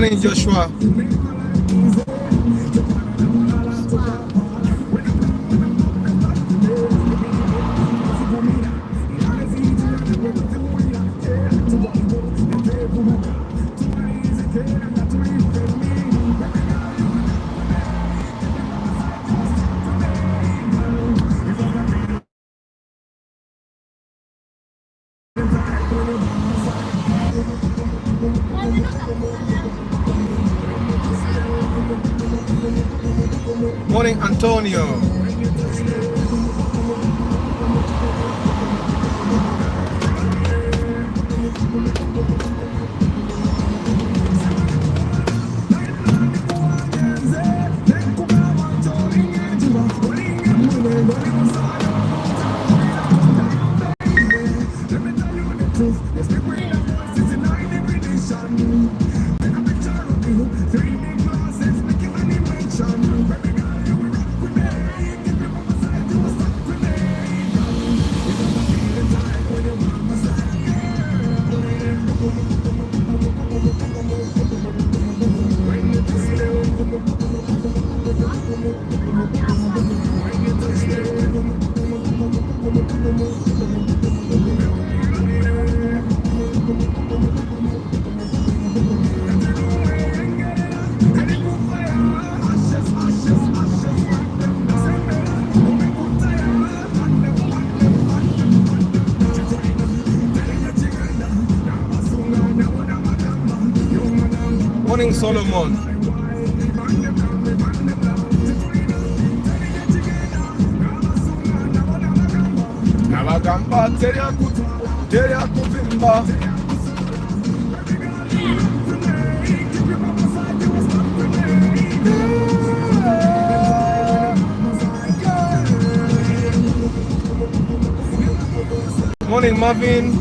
Morning, Joshua. Morning, Antonio. Morning, Solomon. Nabagamba teria kuvimba. Morning, Marvin.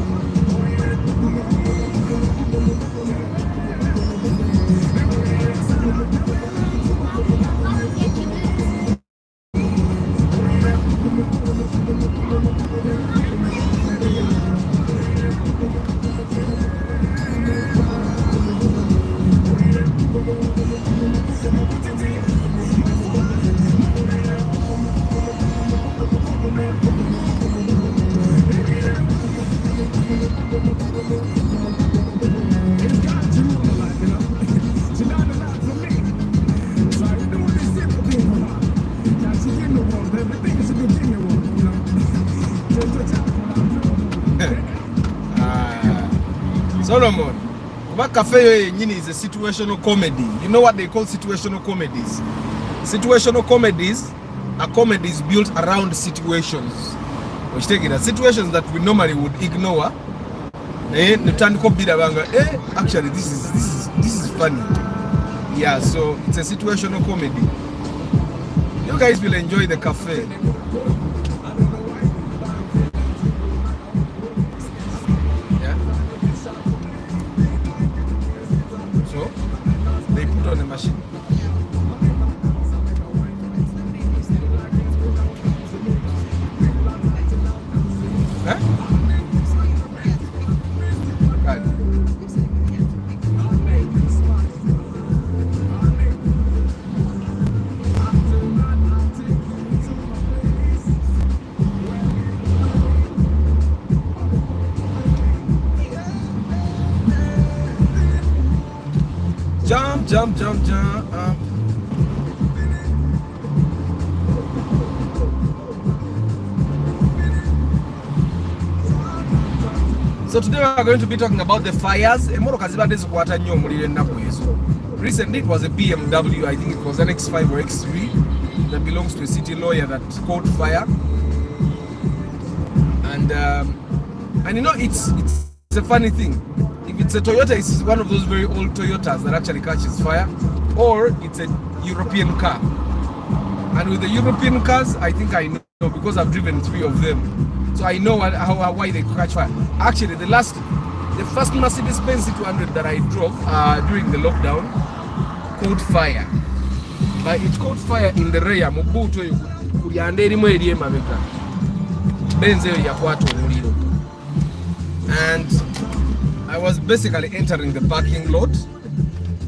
Solomon, what cafe is a situational comedy. You know what they call situational comedies? Situational comedies are comedies built around situations. Which take it as situations that we normally would ignore. Actually, this is funny. Yeah, so it's a situational comedy. You guys will enjoy the cafe. Yeah. So they put on a machine. Jump. So today we are going to be talking about the fires. Recently it was a BMW, I think it was an X5 or X3 that belongs to a city lawyer that caught fire. And you know, it's a funny thing. If it's a Toyota, it's one of those very old Toyotas that actually catches fire, or it's a European car. And with the European cars, I think I know because I've driven 3 of them, so I know why they catch fire. Actually, the first Mercedes-Benz C200 that I drove during the lockdown caught fire. But it caught fire in the rear. And I was basically entering the parking lot,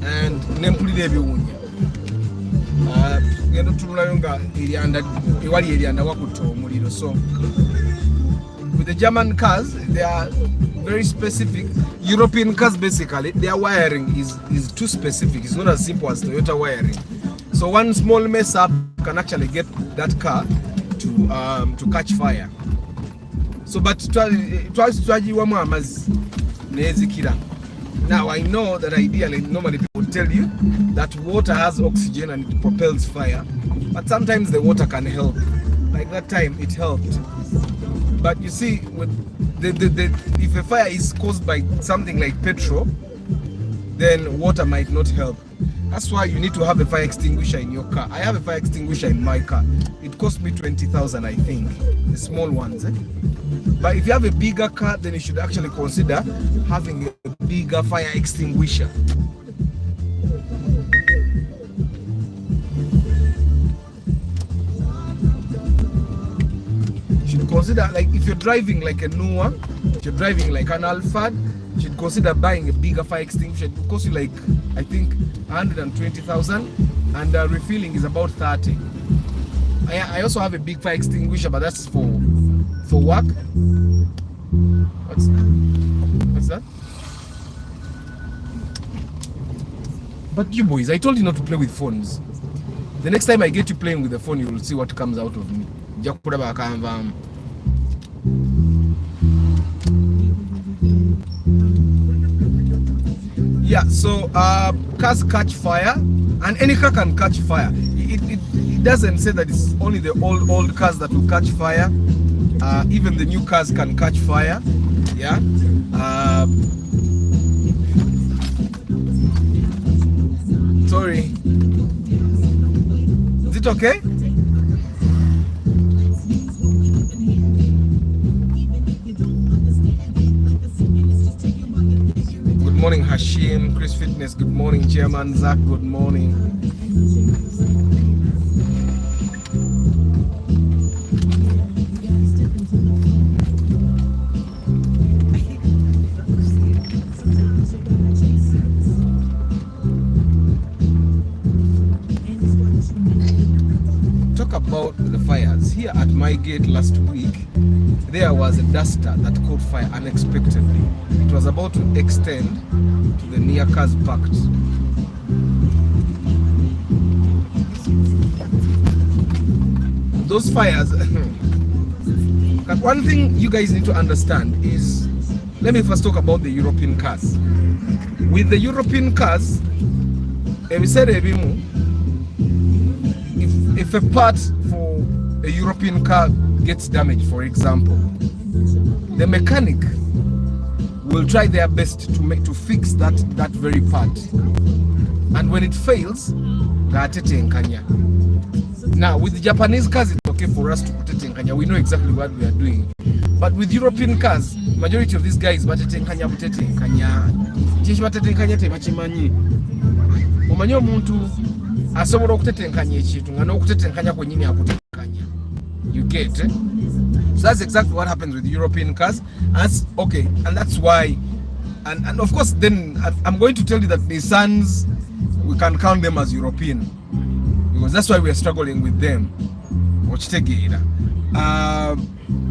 and nempulira ebiwunya genda tunulayo nga ewali eryanda wakutta omuliro. So with the German cars, they are very specific. European cars, basically, their wiring is too specific. It's not as simple as Toyota wiring. So one small mess up can actually get that car to catch fire. So, but now I know that ideally, normally people tell you that water has oxygen and it propels fire, but sometimes the water can help. Like that time, it helped. But you see, with if a fire is caused by something like petrol, then water might not help. That's why you need to have a fire extinguisher in your car. I have a fire extinguisher in my car. It cost me 20,000, I think, the small ones. But if you have a bigger car, then you should actually consider having a bigger fire extinguisher. Consider, like, if you're driving like a new one, if you're driving like an Alphard, you should consider buying a bigger fire extinguisher. It will cost you like, I think, 120,000, and refilling is about 30. I also have a big fire extinguisher, but that's for work. What's that? But you boys, I told you not to play with phones. The next time I get you playing with the phone, you will see what comes out of me. Yeah, so cars catch fire, and any car can catch fire. It doesn't say that it's only the old cars that will catch fire. Even the new cars can catch fire. Yeah. Sorry. Is it okay? Good morning, Hashim. Chris Fitness, good morning. Chairman Zach, good morning. Talk about the fires. Here at my gate last week, there was a duster that caught fire unexpectedly. It was about to extend to the near cars parked. Those fires, one thing you guys need to understand is, let me first talk about the European cars. With the European cars, if a part for a European car gets damaged, for example, the mechanic will try their best to fix that very part, and when it fails, now with the Japanese cars, it's okay for us to put it in Kenya. We know exactly what we are doing. But with European cars, majority of these guys batetenkanya butetenkanya. Jeshi batetenkanya tebachimanyi. Omanyi omuntu asobola okutetenkanya ekintu nga n'okutetenkanya kwennyini akutetenkanya. You get it? So that's exactly what happens with European cars. That's okay, and that's why, and of course then I'm going to tell you that Nissans, we can count them as European, because that's why we are struggling with them.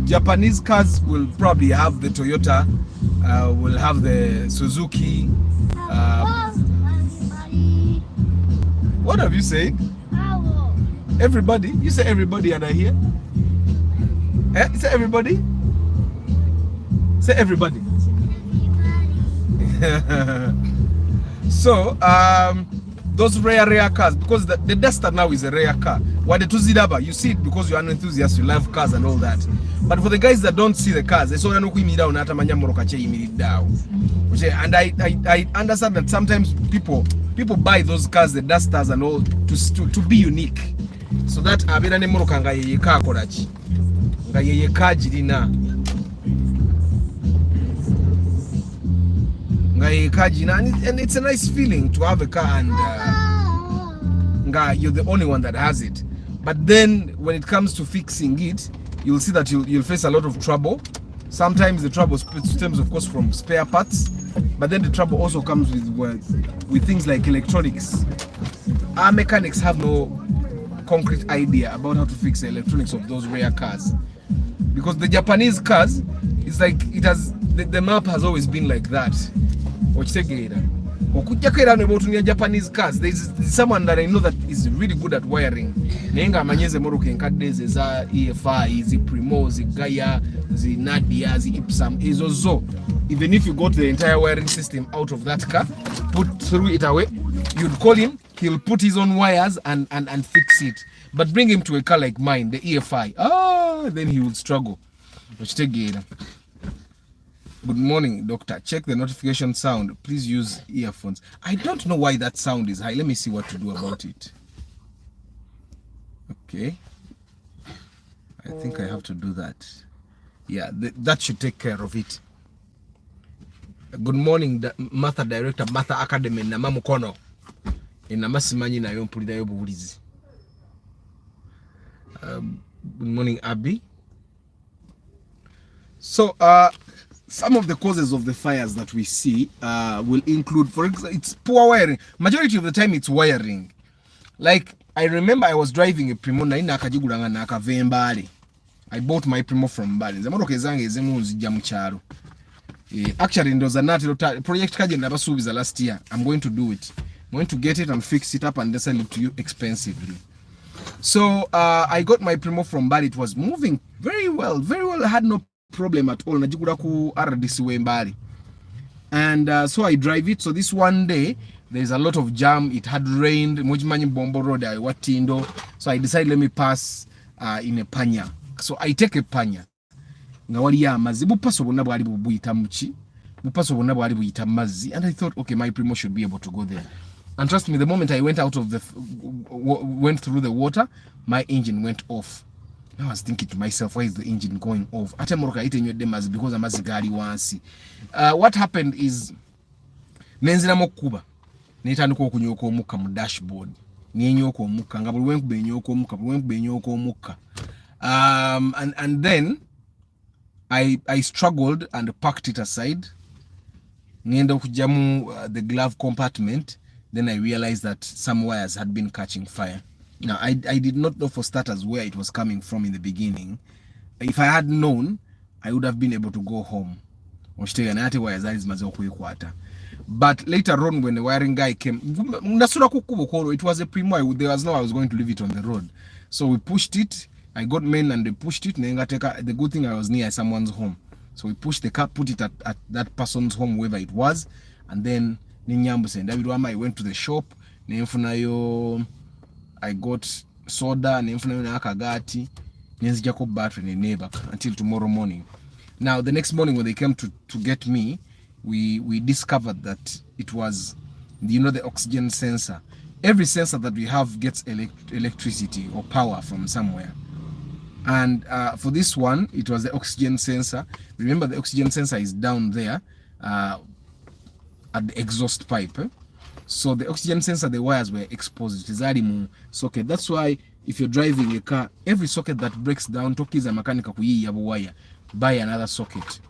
Japanese cars will probably have the Toyota, will have the Suzuki. What have you said? Everybody? You say everybody, and I hear? Say everybody? Say everybody. So, those rare cars, because the Duster now is a rare car. What the Tuzidaba, you see it because you're an enthusiast, you love cars and all that. But for the guys that don't see the cars, they saw no down and I understand that sometimes people buy those cars, the Dusters and all, to be unique. So that abira ne moroka nga yeye ka korachi. Nga yeye ka jirina. And it's a nice feeling to have a car and you're the only one that has it. But then when it comes to fixing it, you'll see that you'll face a lot of trouble. Sometimes the trouble stems, of course, from spare parts. But then the trouble also comes with things like electronics. Our mechanics have no concrete idea about how to fix the electronics of those rare cars, because the Japanese cars, it's like the map has always been like that. Japanese cars, there's someone that I know that is really good at wiring. Nenga manyeze moroke nkadde za EFI, zi Primo, zi Gaia, zi Nadia, zi Ipsam, izozo. Even if you got the entire wiring system out of that car, threw it away, you'd call him, he'll put his own wires and fix it. But bring him to a car like mine, the EFI, then he will struggle. Good morning, doctor. Check the notification sound. Please use earphones. I don't know why that sound is high. Let me see what to do about it. Okay. I think I have to do that. Yeah, that should take care of it. Good morning, Martha Director, Martha Academy, Namamu Kono. In Namasimanyi na yompulida yobulizi. Good morning, Abby. So, some of the causes of the fires that we see will include, for example, it's poor wiring. Majority of the time, it's wiring. Like, I remember I was driving a Primo na ina akajigulanga na akave Mbale. I bought my Primo from Mbale. Zemotoka ezange ezemu nzijja mu kyalo. Actually, ndoza natiro project kaje nabasuubiza last year. I'm going to do it. I'm going to get it and fix it up and sell it to you expensively. So, I got my Primo from Mbale. It was moving very well. Very well. I had no problem at all. Najigura ku RDC Mbale. And so I drive it. So this one day, there's a lot of jam. It had rained. Mojimanyi Bombo Road, I watindo. So I decided, let me pass in a panya. So I take a panya. Ngawali ya mazi. Bupaso bonna bwali buyita muchi. Bupaso bonna bwali buyita mazi. And I thought, okay, my Primo should be able to go there. And trust me, the moment I went went through the water, my engine went off. I was thinking to myself, why is the engine going off? Ate moroka ite nyo demazi because amazi gali wansi. What happened is, nenzira mokuba. Netandika okunyoka omukka mu dashboard. Nyenyoka omukka nga buli wenkube enyoka omukka, buli wenkube enyoka omukka. And then I struggled and packed it aside. Nienda okujamu the glove compartment. Then I realized that some wires had been catching fire. Now, I did not know for starters where it was coming from in the beginning. If I had known, I would have been able to go home. But later on, when the wiring guy came, it was a Primo. There was no I was going to leave it on the road. So we pushed it. I got men and they pushed it. The good thing I was near someone's home. So we pushed the car, put it at that person's home, wherever it was. And then I went to the shop. I got soda and akagati. Battery neighbor until tomorrow morning. Now the next morning when they came to get me, we discovered that it was the oxygen sensor. Every sensor that we have gets electricity or power from somewhere. And for this one, it was the oxygen sensor. Remember, the oxygen sensor is down there at the exhaust pipe. So the oxygen sensor, the wires were exposed. It is a socket. That's why if you're driving a car, every socket that breaks down, tokiza mechanical wire, buy another socket.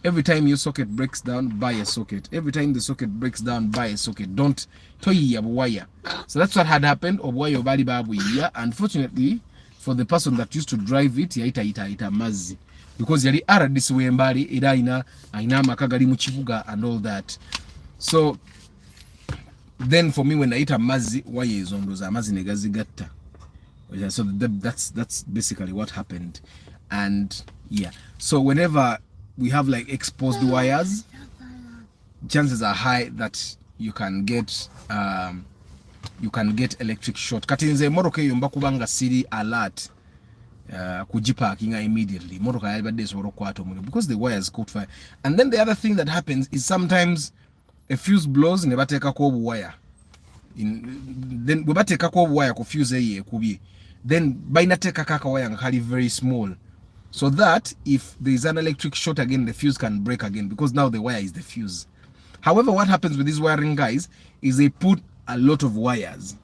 Every time your socket breaks down, buy a socket. Every time the socket breaks down, buy a socket. Don't toy wire. So that's what had happened. Unfortunately, for the person that used to drive it, ita mazi. Because yali RDC Mbale ida ina makagali mu kibuga and all that. So then for me, when I eat a mazi, why is on those amazi negazigatta? So that's basically what happened. And yeah, so whenever we have like exposed wires, chances are high that you can get electric short. Katinze moroke yomba kubanga city alert kujiparkinga immediately. Moroka yabade soro kwato muno because the wires caught fire. And then the other thing that happens is sometimes a fuse blows and nebateka ko wire. Then we bateka ko wire ko fuse eye kubi. Then bainateka kaka wire ngakali very small. So that if there is an electric short again, the fuse can break again because now the wire is the fuse. However, what happens with these wiring guys is they put a lot of wires.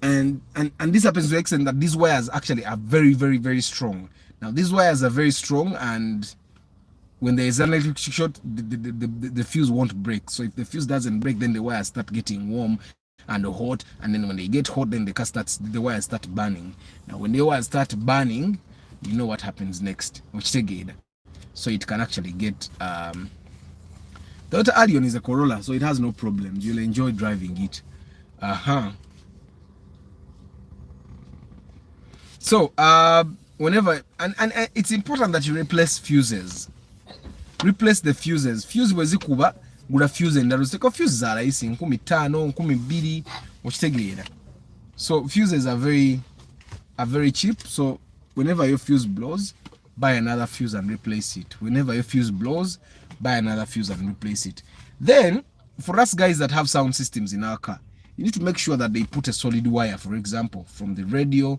And this happens to the extent that these wires actually are very, very, very strong. Now, these wires are very strong and when there is an electric short, the fuse won't break. So if the fuse doesn't break, then the wires start getting warm and hot, and then when they get hot, then the wires start burning. Now when the wires start burning, you know what happens next, which again, so it can actually get the Toyota Allion is a Corolla, so it has no problems. You'll enjoy driving it. So whenever and it's important that you replace fuses. Replace the fuses. Fuse wezikuba gula fuse endalo ziteko fuse za rahisi 15 12 okitegeera. So fuses are very cheap. So whenever your fuse blows, buy another fuse and replace it. Whenever your fuse blows, buy another fuse and replace it. Then for us guys that have sound systems in our car, you need to make sure that they put a solid wire, for example, from the radio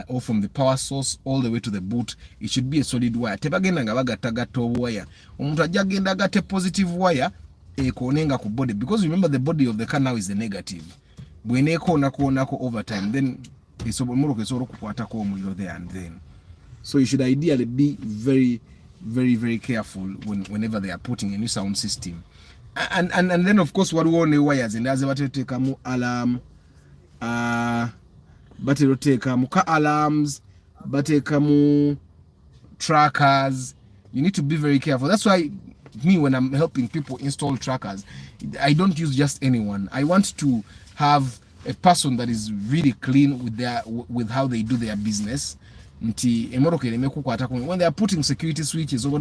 or from the power source all the way to the boot. It should be a solid wire. Tebagenda nga bagatagatta wire. Omuntu ajja agenda agatte positive wire ekonenga ku body, because remember the body of the car now is the negative. Bwenekoonako over time, then esobola okukwatako omuliro there and then. So you should ideally be very careful whenever they are putting a new sound system. And then of course what we want wires and as batekamu alarm, batekamu car alarms, batekamu trackers. You need to be very careful. That's why me, when I'm helping people install trackers, I don't use just anyone. I want to have a person that is really clean with how they do their business. When they are putting security switches, that's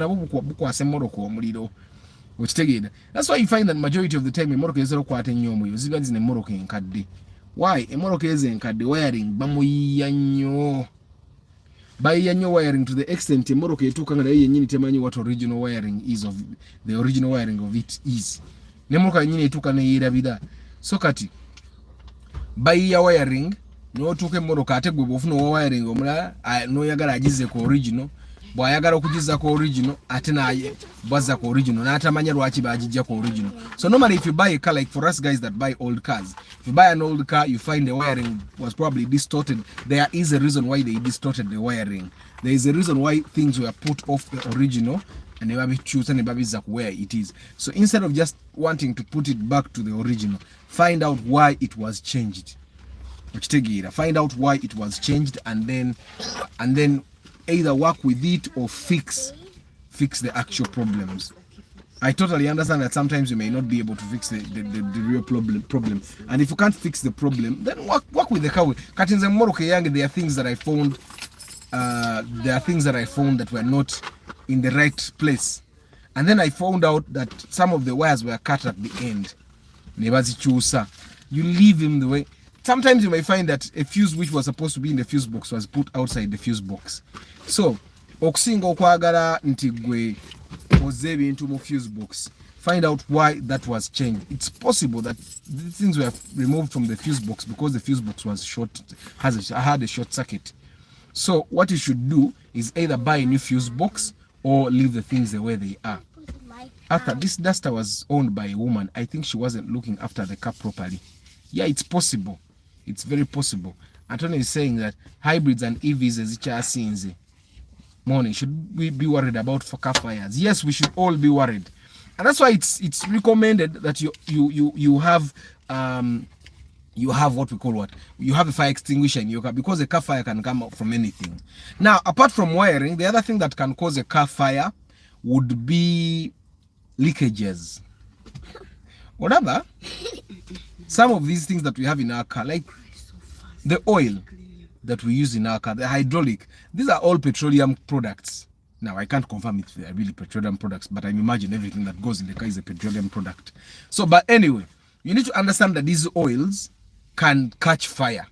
why you find that majority of the time emotoka ezero kwata nnyo omuliro ziba zine emotoka enkadde. Why? Emotoka enkadde wiring bamuyiya nnyo wiring to the extent emotoka etuuka nga nayo yennyini temanyi what original wiring is of the original wiring of it is. Nemotoka yennyini etuuka neyeerabira. So kati bayiya wiring n'otuuka emotoka ate gwe bw'ofuna wiring omulala n'oyagala agize ku original, bw'ayagala okugiza ku original ate naye bwazza ku original n'atamanya lwaki baagijja ku original. So normally if you buy a car, like for us guys that buy old cars, if you buy an old car, you find the wiring was probably distorted. There is a reason why they distorted the wiring. There is a reason why things were put off the original and they were choose and they where it is. So instead of just wanting to put it back to the original, find out why it was changed. Find out why it was changed and then either work with it or fix the actual problems. I totally understand that sometimes you may not be able to fix the real problem. And if you can't fix the problem, then work with the car. There are things that I found that were not in the right place. And then I found out that some of the wires were cut at the end. You leave him the way. Sometimes you may find that a fuse which was supposed to be in the fuse box was put outside the fuse box. So, okusinga okwagala nti gwe oze ebintu mu fuse box, find out why that was changed. It's possible that the things were removed from the fuse box because the fuse box was had a short circuit. So, what you should do is either buy a new fuse box or leave the things the way they are. After this Duster was owned by a woman, I think she wasn't looking after the car properly. Yeah, it's possible. It's very possible. Antonio is saying that hybrids and EVs as each are seen. Morning, should we be worried about car fires? Yes, we should all be worried, and that's why it's recommended that you have what we call you have a fire extinguisher in your car, because a car fire can come out from anything. Now, apart from wiring, the other thing that can cause a car fire would be leakages. Whatever. Some of these things that we have in our car, like the oil that we use in our car, the hydraulic, these are all petroleum products. Now, I can't confirm if they are really petroleum products, but I imagine everything that goes in the car is a petroleum product. So, but anyway, you need to understand that these oils can catch fire.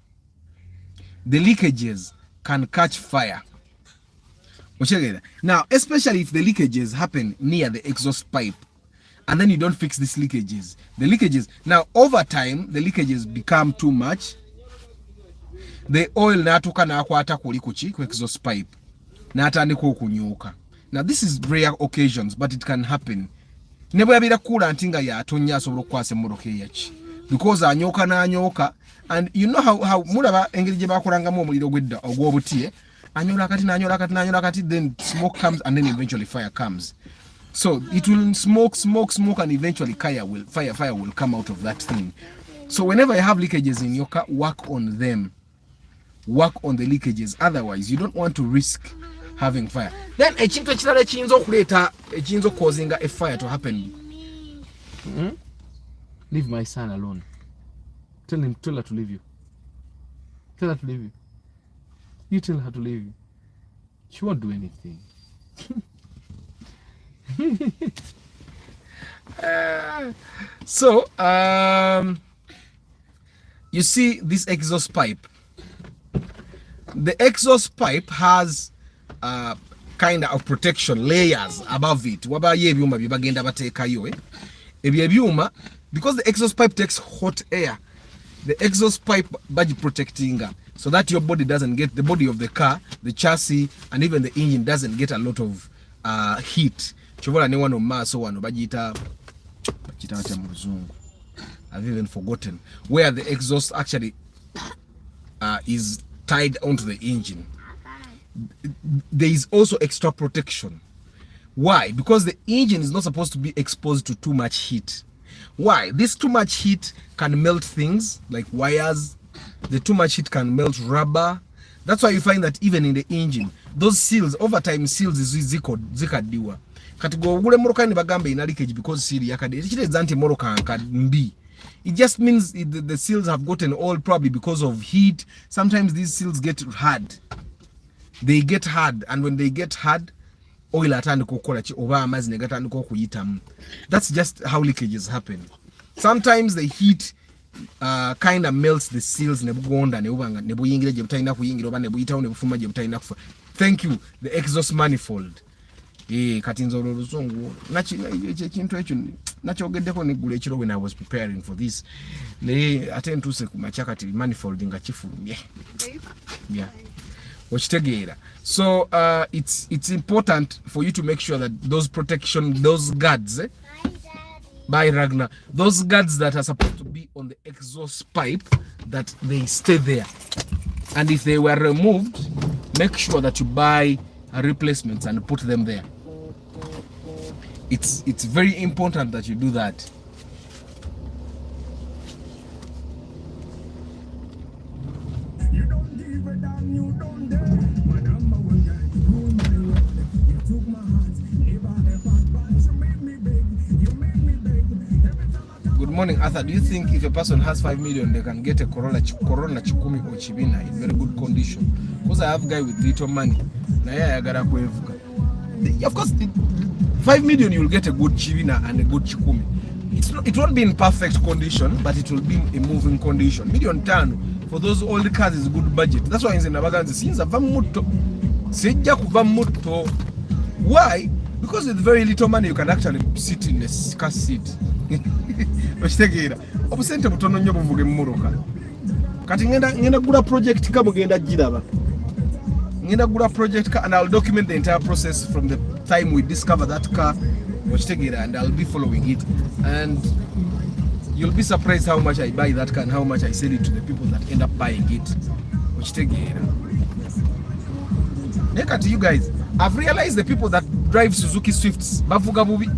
The leakages can catch fire. Now, especially if the leakages happen near the exhaust pipe, and then you don't fix these leakages. The leakages, now over time, the leakages become too much. The oil natuka na akwata kuli kuchi ku exhaust pipe. Natandika okunyuka. Now this is rare occasions, but it can happen. Nebo yabira coolant nga yatonya asobola okukwasa emmotoka eyachi. Because anyoka, and you know how mulaba engeri gye bakolangamu omuliro gwedda ogw'obutiye, anyola kati, then smoke comes and then eventually fire comes. So it will smoke, and eventually fire will come out of that thing. So whenever you have leakages in your car, work on them. Work on the leakages. Otherwise, you don't want to risk having fire. Then ekintu ekirala ekiyinza causing a fire to happen. Leave my son alone. Tell her to leave you. Tell her to leave you. You tell her to leave you. She won't do anything. So you see this exhaust pipe. The exhaust pipe has kind of protection layers above it. Because the exhaust pipe takes hot air, the exhaust pipe body protecting so that your body doesn't get, the body of the car, the chassis, and even the engine doesn't get a lot of heat. I've even forgotten where the exhaust actually is tied onto the engine. There is also extra protection. Why? Because the engine is not supposed to be exposed to too much heat. Why? This too much heat can melt things like wires. The too much heat can melt rubber. That's why you find that even in the engine, those seals, over time seals is zikadiwa. Katigo ugule moroka ni bagambe ina leakage because seal yakade. It zanti moroka mbi. It just means the seals have gotten old, probably because of heat. Sometimes these seals get hard. They get hard, and when they get hard, oil atandika okukola ki oba amazzi ne gatandika okuyitamu. That's just how leakages happen. Sometimes the heat kind of melts the seals ne bugonda ne bubanga ne buyingira gye butalina kuyingira oba ne buyitawo ne bufuma gye butalina kufa. Thank you, the exhaust manifold. Kati nzo oluzungu ekintu ekyo nakyogeddeko neggula ekiro when I was preparing for this. Naye ate ntuuse ku makya kati manifold nga kifulumye. Yeah. So it's important for you to make sure that those protection, those guards, by Ragnar, those guards that are supposed to be on the exhaust pipe, that they stay there. And if they were removed, make sure that you buy replacements and put them there. It's very important that you do that. Good morning, Arthur. Do you think if a person has 5 million, they can get a Corona Chikumi or Chibina in very good condition? Because I have a guy with little money. Of course, 5 million, you'll get a good Chibina and a good Chikumi. It won't be in perfect condition, but it will be a moving condition. Million tano for those old cars is a good budget. That's why in Navaganzi, since why? Because with very little money, you can actually sit in a car seat. Obusente butono nnyo buvuge mmoroka. Kati ngenda gula project ka mugenda giraba. Ngenda gula project ka, and I'll document the entire process from the time we discover that car, and I'll be following it, and you'll be surprised how much I buy that car and how much I sell it to the people that end up buying it. To you guys, I've realized the people that drive Suzuki Swifts bavuga bubi.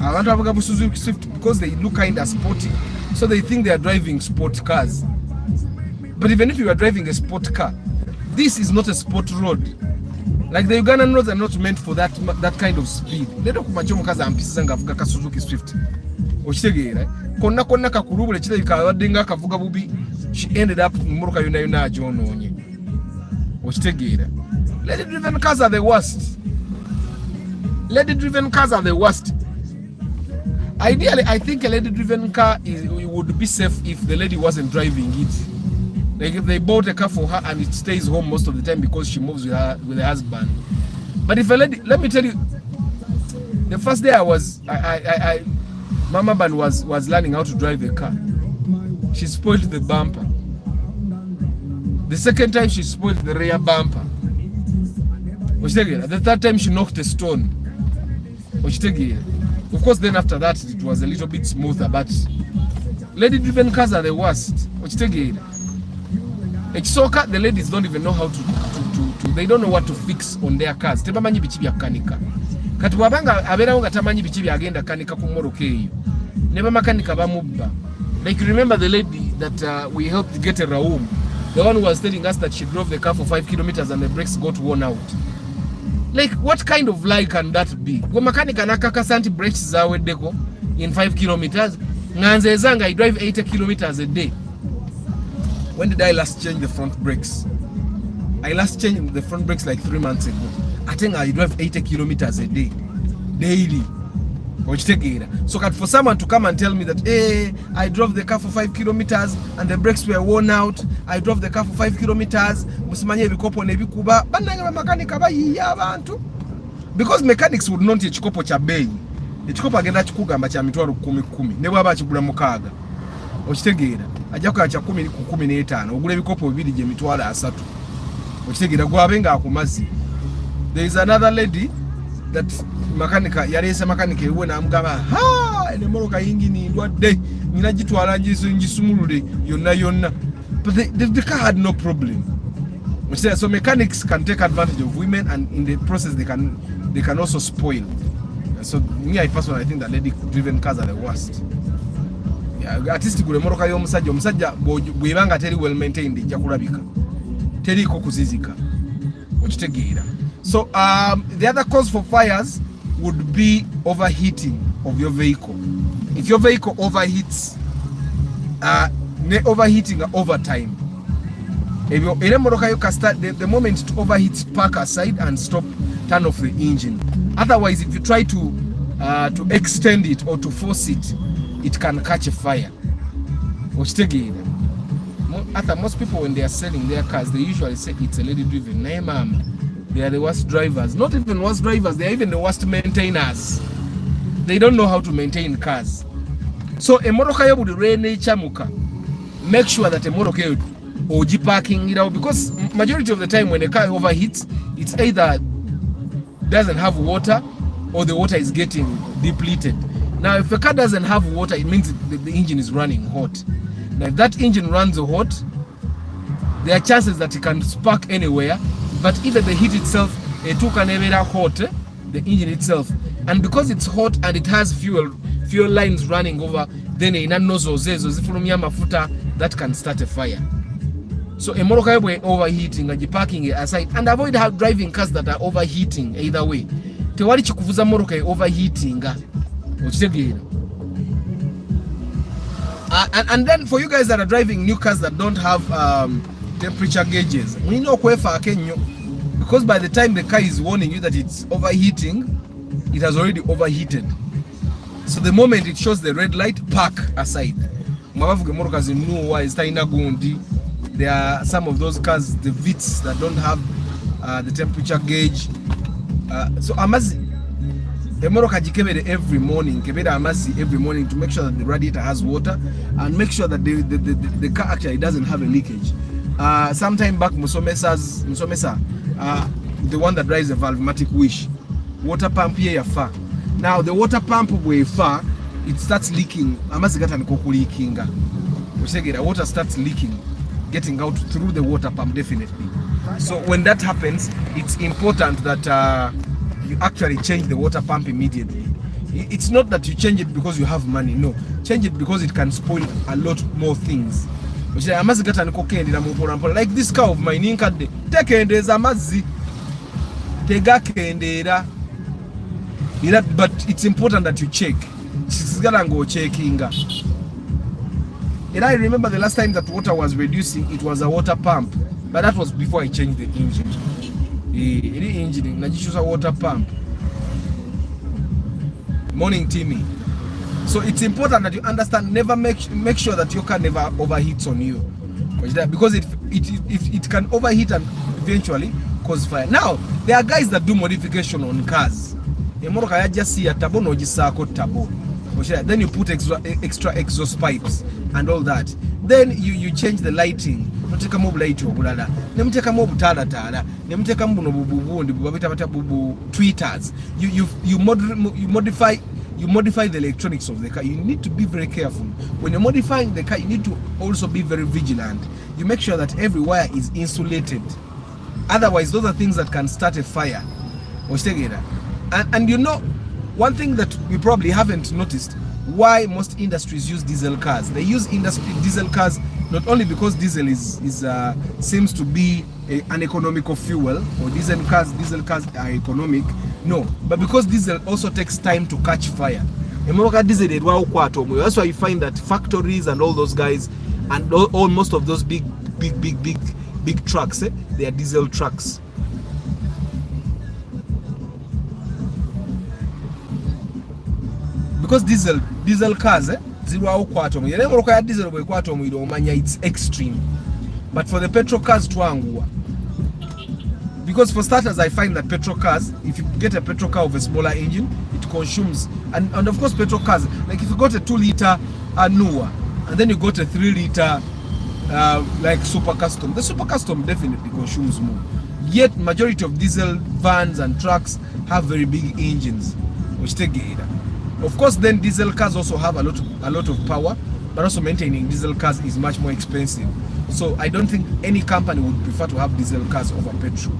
I want to have a Suzuki Swift because they look kind of sporty, so they think they are driving sport cars. But even if you are driving a sport car, this is not a sport road. Like the Ugandan roads are not meant for that kind of speed. Ledo kumachomo kaza ampisa ngavuga ka Suzuki Swift. Ochitegera. Konna kakurubule chile kawadinga kavuga bubi. She ended up muruka yona jononye. Ochitegera. Lady-driven cars are the worst. Lady-driven cars are the worst. Ideally, I think a lady-driven car would be safe if the lady wasn't driving it. Like if they bought a car for her and it stays home most of the time because she moves with her husband. But if a lady, let me tell you, the first day Mama Ban was learning how to drive a car. She spoiled the bumper. The second time she spoiled the rear bumper. The third time she knocked a stone. Of course, then after that it was a little bit smoother, but lady-driven cars are the worst. Soka, the ladies don't even know how to they don't know what to fix on their cars. Kati kati wabanga abeerawo nga tamanyi biki byagenda kanika ku mmoroka eyo ne bamakanika bamubba. Like remember the lady that we helped get a room, the one who was telling us that she drove the car for 5 kilometers and the brakes got worn out. Like what kind of lie can that be? Gwe makanika nakakasa nti brakes zaweddeko in 5 kilometers nganze ezanga I drive 80 kilometers a day. When did I last change the front brakes? I last changed the front brakes like 3 months ago. I think I drive 80 kilometers a day, daily. So for someone to come and tell me that, hey, I drove the car for 5 kilometers and the brakes were worn out, I drove the car for 5 kilometers, because mechanics would not teach kopo cha bei. Ekikopo agenda kikugamba kya mitwalo 10 ne bwaba akigula mukaaga. Okitegeera ajja ku kya 10 ku 15 ogula ebikopo bibiri gye mitwalo 3. Okitegeera gwabenga akumazi. There is another lady that makanika yalese makanika ewe na amugamba ha ene moroka yingi ni ndwadde nyina gitwala ngisumulule yonna. But the car had no problem. So mechanics can take advantage of women, and in the process they can also spoil. So me, I personally think that lady driven cars are the worst. Yeah, at least gule moroka yo musajja bwebanga teri well maintained ejja kulabika teri ko kuzizika okitegeera. So the other cause for fires would be overheating of your vehicle. If your vehicle overheats, overheating over time. The moment it overheats, park aside and stop, turn off the engine. Otherwise, if you try to extend it or to force it, it can catch a fire. Most people, when they are selling their cars, they usually say it's a lady driven. Nay, ma'am, they are the worst drivers. Not even worst drivers, they are even the worst maintainers. They don't know how to maintain cars. So a moroka would rain chamuka. Make sure that a moroka oji parking it out, because majority of the time when a car overheats, it's either doesn't have water or the water is getting depleted. Now if a car doesn't have water, it means the engine is running hot. Now if that engine runs hot, there are chances that it can spark anywhere, but either the heat itself hot, the engine itself, and because it's hot and it has fuel lines running over, then that can start a fire. So a moroka we overheating and parking it aside, and avoid driving cars that are overheating either way. Tewali chikuvuza moroka overheating. And then for you guys that are driving new cars that don't have temperature gauges, we know because by the time the car is warning you that it's overheating, it has already overheated. So the moment it shows the red light, park aside. There are some of those cars, the Vits, that don't have the temperature gauge. So amazi emoroka jikebere every morning, kebera amazi every morning to make sure that the radiator has water and make sure that the car actually doesn't have a leakage. Sometime back Musomesa, the one that drives the Valvematic Wish, water pump here far. Now the water pump way far, it starts leaking. Amazi gata nikoku leakinga. Water starts leaking, getting out through the water pump, definitely. So when that happens, it's important that you actually change the water pump immediately. It's not that you change it because you have money, no. Change it because it can spoil a lot more things. Like this car of mine, but it's important that you check. And I remember the last time that water was reducing, it was a water pump, but that was before I changed the engine. The engine, I just use a water pump. Morning, Timmy. So it's important that you understand. Never make sure that your car never overheats on you, because it can overheat and eventually cause fire. Now there are guys that do modification on cars. Then you put extra exhaust pipes and all that. Then you change the lighting. Tweeters. You modify the electronics of the car. You need to be very careful. When you're modifying the car, you need to also be very vigilant. You make sure that every wire is insulated. Otherwise, those are things that can start a fire. And you know, one thing that we probably haven't noticed, why most industries use diesel cars. They use diesel cars not only because diesel seems to be an economical fuel, or diesel cars are economic, no, but because diesel also takes time to catch fire. That's why you find that factories and all those guys and all most of those big trucks, they are diesel trucks. Because diesel cars, it's extreme. But for the petrol cars, because for starters, I find that petrol cars, if you get a petrol car with a smaller engine, it consumes, and of course petrol cars, like if you got a 2-liter Nua, and then you got a 3-liter like Super Custom, the Super Custom definitely consumes more. Yet majority of diesel vans and trucks have very big engines, which take it. Of course, then diesel cars also have a lot of power, but also maintaining diesel cars is much more expensive. So I don't think any company would prefer to have diesel cars over petrol.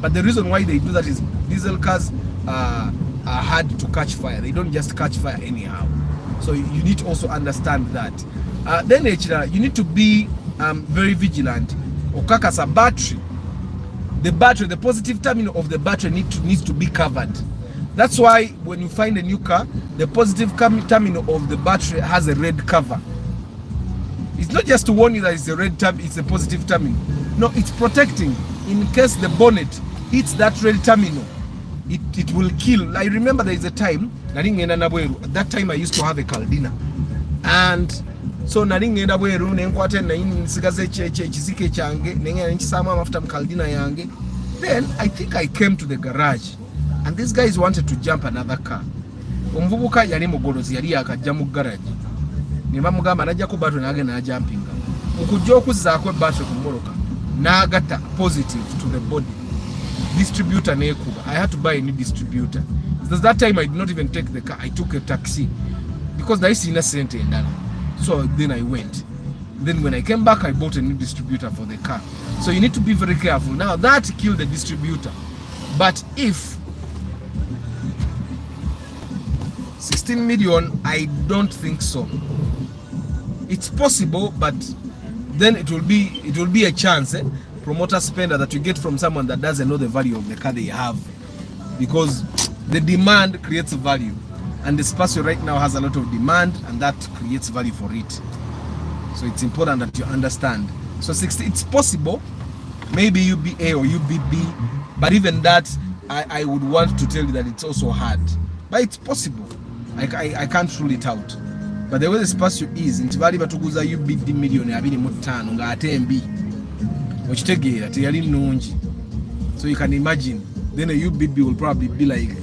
But the reason why they do that is diesel cars are hard to catch fire. They don't just catch fire anyhow. So you need to also understand that. Then you need to be very vigilant. Okakasa battery. The positive terminal of the battery needs to be covered. That's why when you find a new car, the positive terminal of the battery has a red cover. It's not just to warn you that it's a red tab, it's a positive terminal. No, it's protecting. In case the bonnet hits that red terminal, it will kill. I remember there is a time, at that time I used to have a Caldina. And so then I think I came to the garage. And these guys wanted to jump another car. Omvubuka yali mugolozi yali akajja mu garage. Nimba mugamba najja ku battery nage na jumping. Mukujja okuzzaako battery ku mmoloka. N'agatta positive to the body. Distributor neekuba. I had to buy a new distributor. That time I did not even take the car. I took a taxi because there is a cent endala. So then I went. Then when I came back, I bought a new distributor for the car. So you need to be very careful. Now that killed the distributor. But if 16 million, I don't think so. It's possible, but then it will be a chance, promoter spender, that you get from someone that doesn't know the value of the car they have, because the demand creates value, and the Spacio right now has a lot of demand, and that creates value for it. So it's important that you understand. So 60, it's possible, maybe UBA or UBB, but even that, I would want to tell you that it's also hard, but it's possible. I can't rule it out. But the way the Spacio is, ntibali batuguza UBD million 25 nga ate MB okitegeera teyali nnungi. So you can imagine, then a UBB will probably be like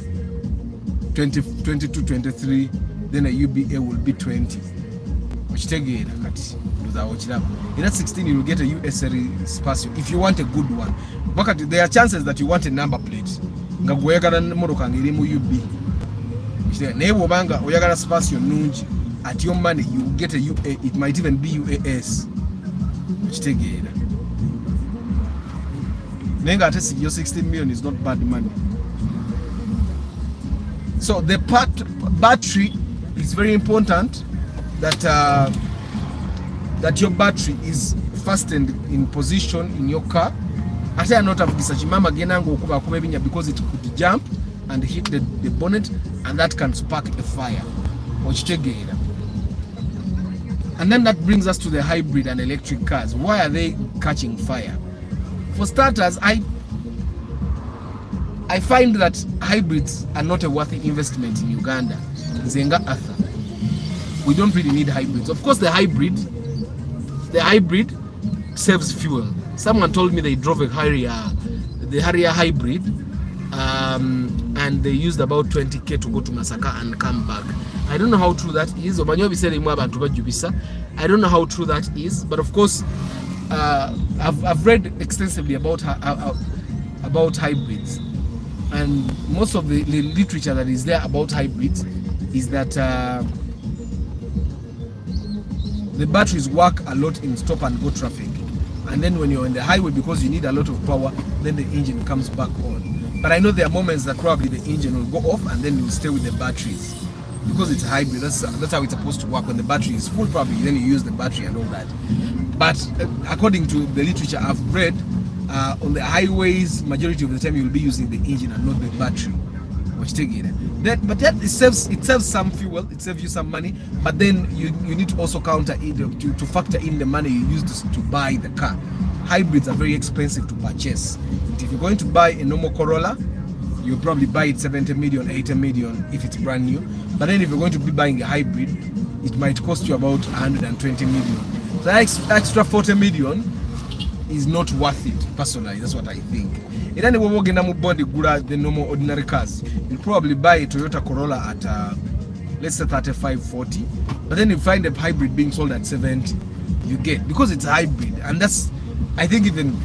22, 23, then a UBA will be 20. Okitegeera kati ndoza okiraba. In that 16 you will get a USR Spacio if you want a good one. But there are chances that you want a number plate. Nga gweyagala mmoloka ngeri mu UB. Naye bw'obanga oyagala Spacio nungi, at your money you get a UA, it might even be UAS. Okitegeera. Naye nga ate your 16 million is not bad money. So the battery is very important, that your battery is fastened in position in your car. Ate not have this mama genango okuba kubebinya, because it could jump and hit the bonnet, and that can spark a fire. Okitegeera. And then that brings us to the hybrid and electric cars. Why are they catching fire? For starters, I find that hybrids are not a worthy investment in Uganda. Zenga Arthur. We don't really need hybrids. Of course, the hybrid saves fuel. Someone told me they drove the Harrier hybrid, and they used about 20k to go to Masaka and come back. I don't know how true that is. I don't know how true that is, but of course, I've read extensively about hybrids, and most of the literature that is there about hybrids is that the batteries work a lot in stop and go traffic, and then when you're on the highway, because you need a lot of power, then the engine comes back on. But I know there are moments that probably the engine will go off and then you'll stay with the batteries. Because it's hybrid, that's how it's supposed to work. When the battery is full, probably then you use the battery and all that. But according to the literature I've read, on the highways, majority of the time you'll be using the engine and not the battery. But that it saves some fuel, it saves you some money. But then you need to also counter it to factor in the money you used to buy the car. Hybrids are very expensive to purchase. If you're going to buy a normal Corolla, you'll probably buy it 70 million, 80 million if it's brand new. But then if you're going to be buying a hybrid, it might cost you about 120 million. So extra 40 million is not worth it, personally. That's what I think. And then when we're going to buy the normal ordinary cars, you'll probably buy a Toyota Corolla at let's say 35, 40. But then you find a hybrid being sold at 70, you get, because it's a hybrid. And that's, I think even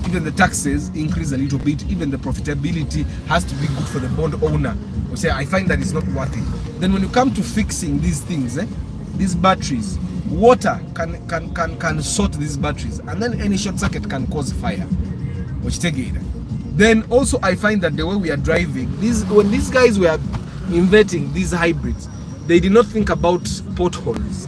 the taxes increase a little bit, even the profitability has to be good for the bond owner. So I find that it's not worth it. Then when you come to fixing these things, these batteries, water can sort these batteries, and then any short circuit can cause fire. Which take it. Then also I find that the way we are driving, when these guys were inventing these hybrids, they did not think about potholes.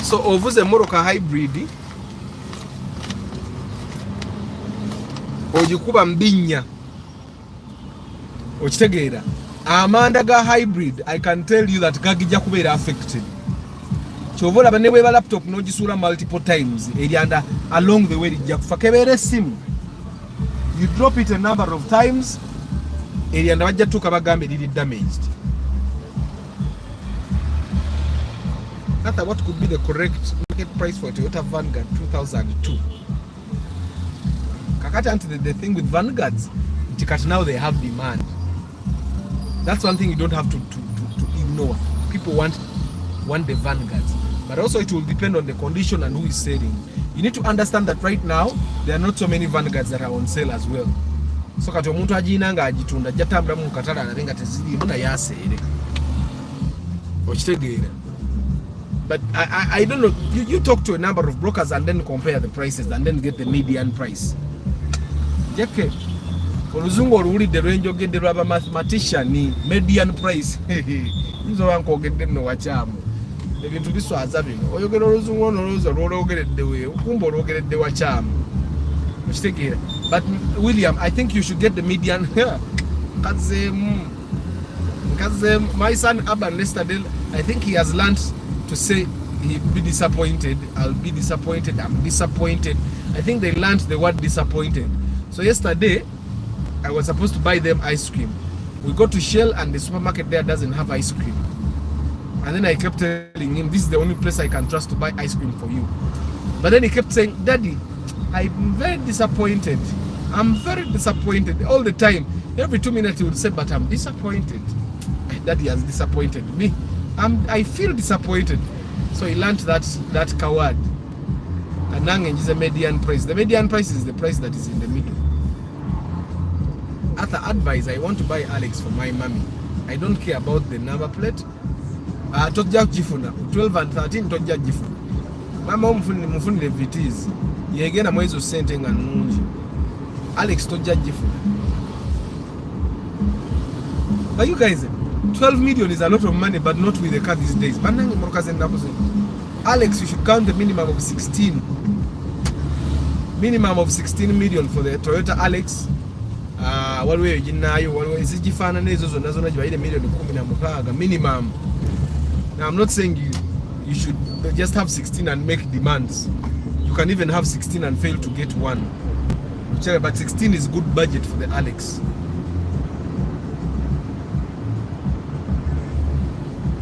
So ovuze motoka hybrid ogikuba mbinnya okitegeera amanda ga hybrid I can tell you that gagijja kubeera affected. Kyova olaba ne bweba laptop n'ogisuula multiple times eryanda along the way lijja kufa. Kebeera essimu, you drop it a number of times eryanda bajja tuuka bagambe liri damaged. What could be the correct market price for Toyota Vanguard 2002? Kakati, the thing with Vanguards, now they have demand. That's one thing you don't have to ignore. People want the Vanguards, but also it will depend on the condition and who is selling. You need to understand that right now there are not so many Vanguards that are on sale as well. So kati omuntu ajinanga ajitunda jatambula mu katala anarenga tezili muna yasere. Okitegeera. But I don't know, you talk to a number of brokers and then compare the prices and then get the median price. Jeke, oluzungu oluwulidde lwenjogedde lwaba mathematician ni median price. Izo wankogedde nno wakyamu. Ebintu biswaza bino. Oyogera oluzungu olowooza lw'olwogeredde we, okumba olwogeredde wakyamu. Okitegeera. But William, I think you should get the median. My son Urban yesterday, I think he has learned to say he'll be disappointed, I'll be disappointed, I'm disappointed. I think they learned the word disappointed. So yesterday, I was supposed to buy them ice cream. We go to Shell and the supermarket there doesn't have ice cream. And then I kept telling him, this is the only place I can trust to buy ice cream for you. But then he kept saying, Daddy, I'm very disappointed. I'm very disappointed all the time. Every 2 minutes he would say, but I'm disappointed. Daddy has disappointed me. I feel disappointed. So he learned that coward. Anang is a median price. The median price is the price that is in the middle. Other advice, I want to buy Alex for my mommy. I don't care about the number plate. Tojja kujifuna 12 and 13 tojja kujifuna. Mama mufunire VTs. Yegenda mwezo sente nga nungi. Alex tojja kujifuna. But you guys, 12 million is a lot of money, but not with the car these days. Alex, you should count the minimum of 16. Minimum of 16 million for the Toyota Alex. Minimum. Now, I'm not saying you should just have 16 and make demands. You can even have 16 and fail to get one. But 16 is good budget for the Alex.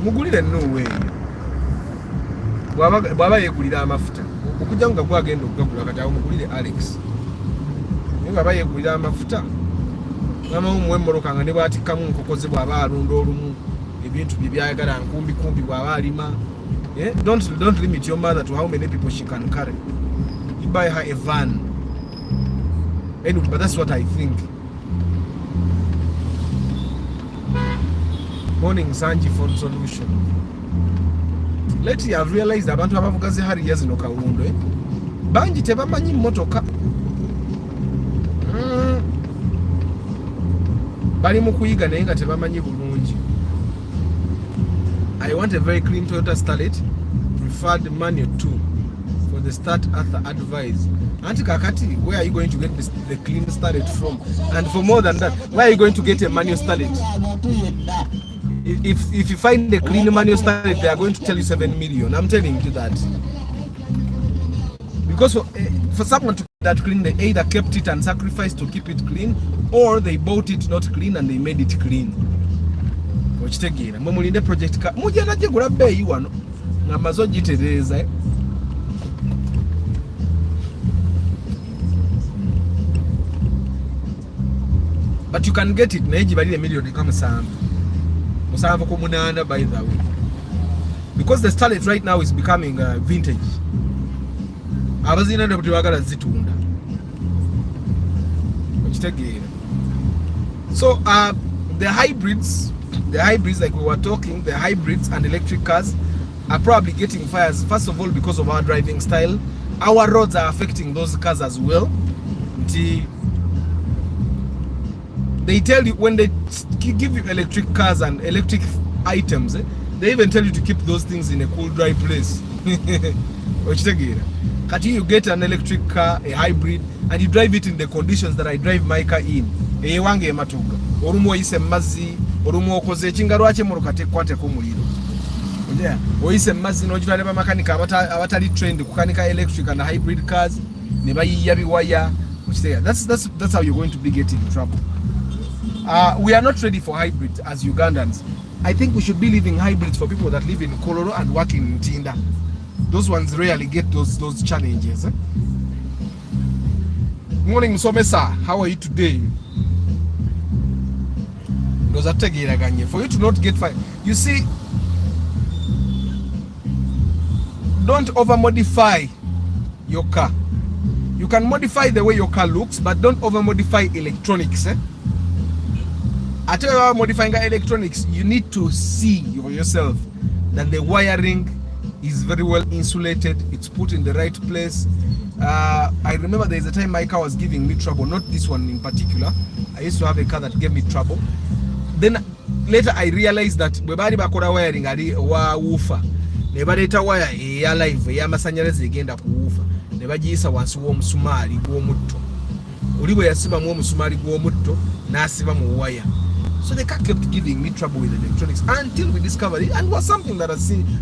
Mugulire no way. Bwaba yegulira amafuta. Okujja nga gwagenda okugagula kati awo mugulire Alex. Bwaba yegulira amafuta. Mama umwe mmoroka nga ne bwatikamu nkokoze bwaba alunda olumu. Ebintu bye byayagala nkumbi bwaba alima. Don't limit your mother to how many people she can carry. You buy her a van. Anyway, but that's what I think. Morning Sanji for solution. Lately I've realized abantu abavuga zi hari yazino kawundo banji tebamanyi motoka bali mu kuyiga naye nga tebamanyi bulungi. I want a very clean Toyota Starlet, preferred manual too, for the start advice. Auntie Kakati, where are you going to get the clean Starlet from? And for more than that, where are you going to get a manual Starlet? If you find a clean manual Starlet, they are going to tell you 7 million. I'm telling you that. Because for someone to get that clean, they either kept it and sacrificed to keep it clean, or they bought it not clean and they made it clean. Ochitegera mulinde project ka mujana jegula bei wano ngamazo jitereza but you can get it naye jibalire million kama musamba ko munana by the way, because the Starlet right now is becoming vintage. Abazina ndabudi bagala zitunda ochitegera. So the hybrids like we were talking, the hybrids and electric cars are probably getting fires, first of all because of our driving style. Our roads are affecting those cars as well. They tell you, when they give you electric cars and electric items, they even tell you to keep those things in a cool, dry place. You get an electric car, a hybrid, and you drive it in the conditions that I drive my car in. Orumu okoze ekingalo ache mulukate kwate ko muliro. Nja oyise mazzi n'ojitwale ba makanika abatali trained kukanika electric and hybrid cars ne bayiya biwaya. That's how you're going to be getting in trouble. We are not ready for hybrids as Ugandans. I think we should be leaving hybrids for people that live in Kololo and working in Tinda. Those ones rarely get those challenges. Morning Somesa, how are you today? For you to not get fired, you see, don't over modify your car. You can modify the way your car looks, but don't over modify electronics. I tell you about modifying electronics, you need to see yourself that the wiring is very well insulated, it's put in the right place. I remember there's a time my car was giving me trouble, not this one in particular. I used to have a car that gave me trouble. Then later I realized that bwebali bakola wiring ali wa woofer ne baleta wire ya live ya masanyalaze egenda ku woofer ne bagiyisa wansi w'omusumali gw'omutto oli bwe yasiba mu omusumali gw'omutto n'asiba mu wire. So the car kept giving me trouble with electronics until we discovered it, and was something that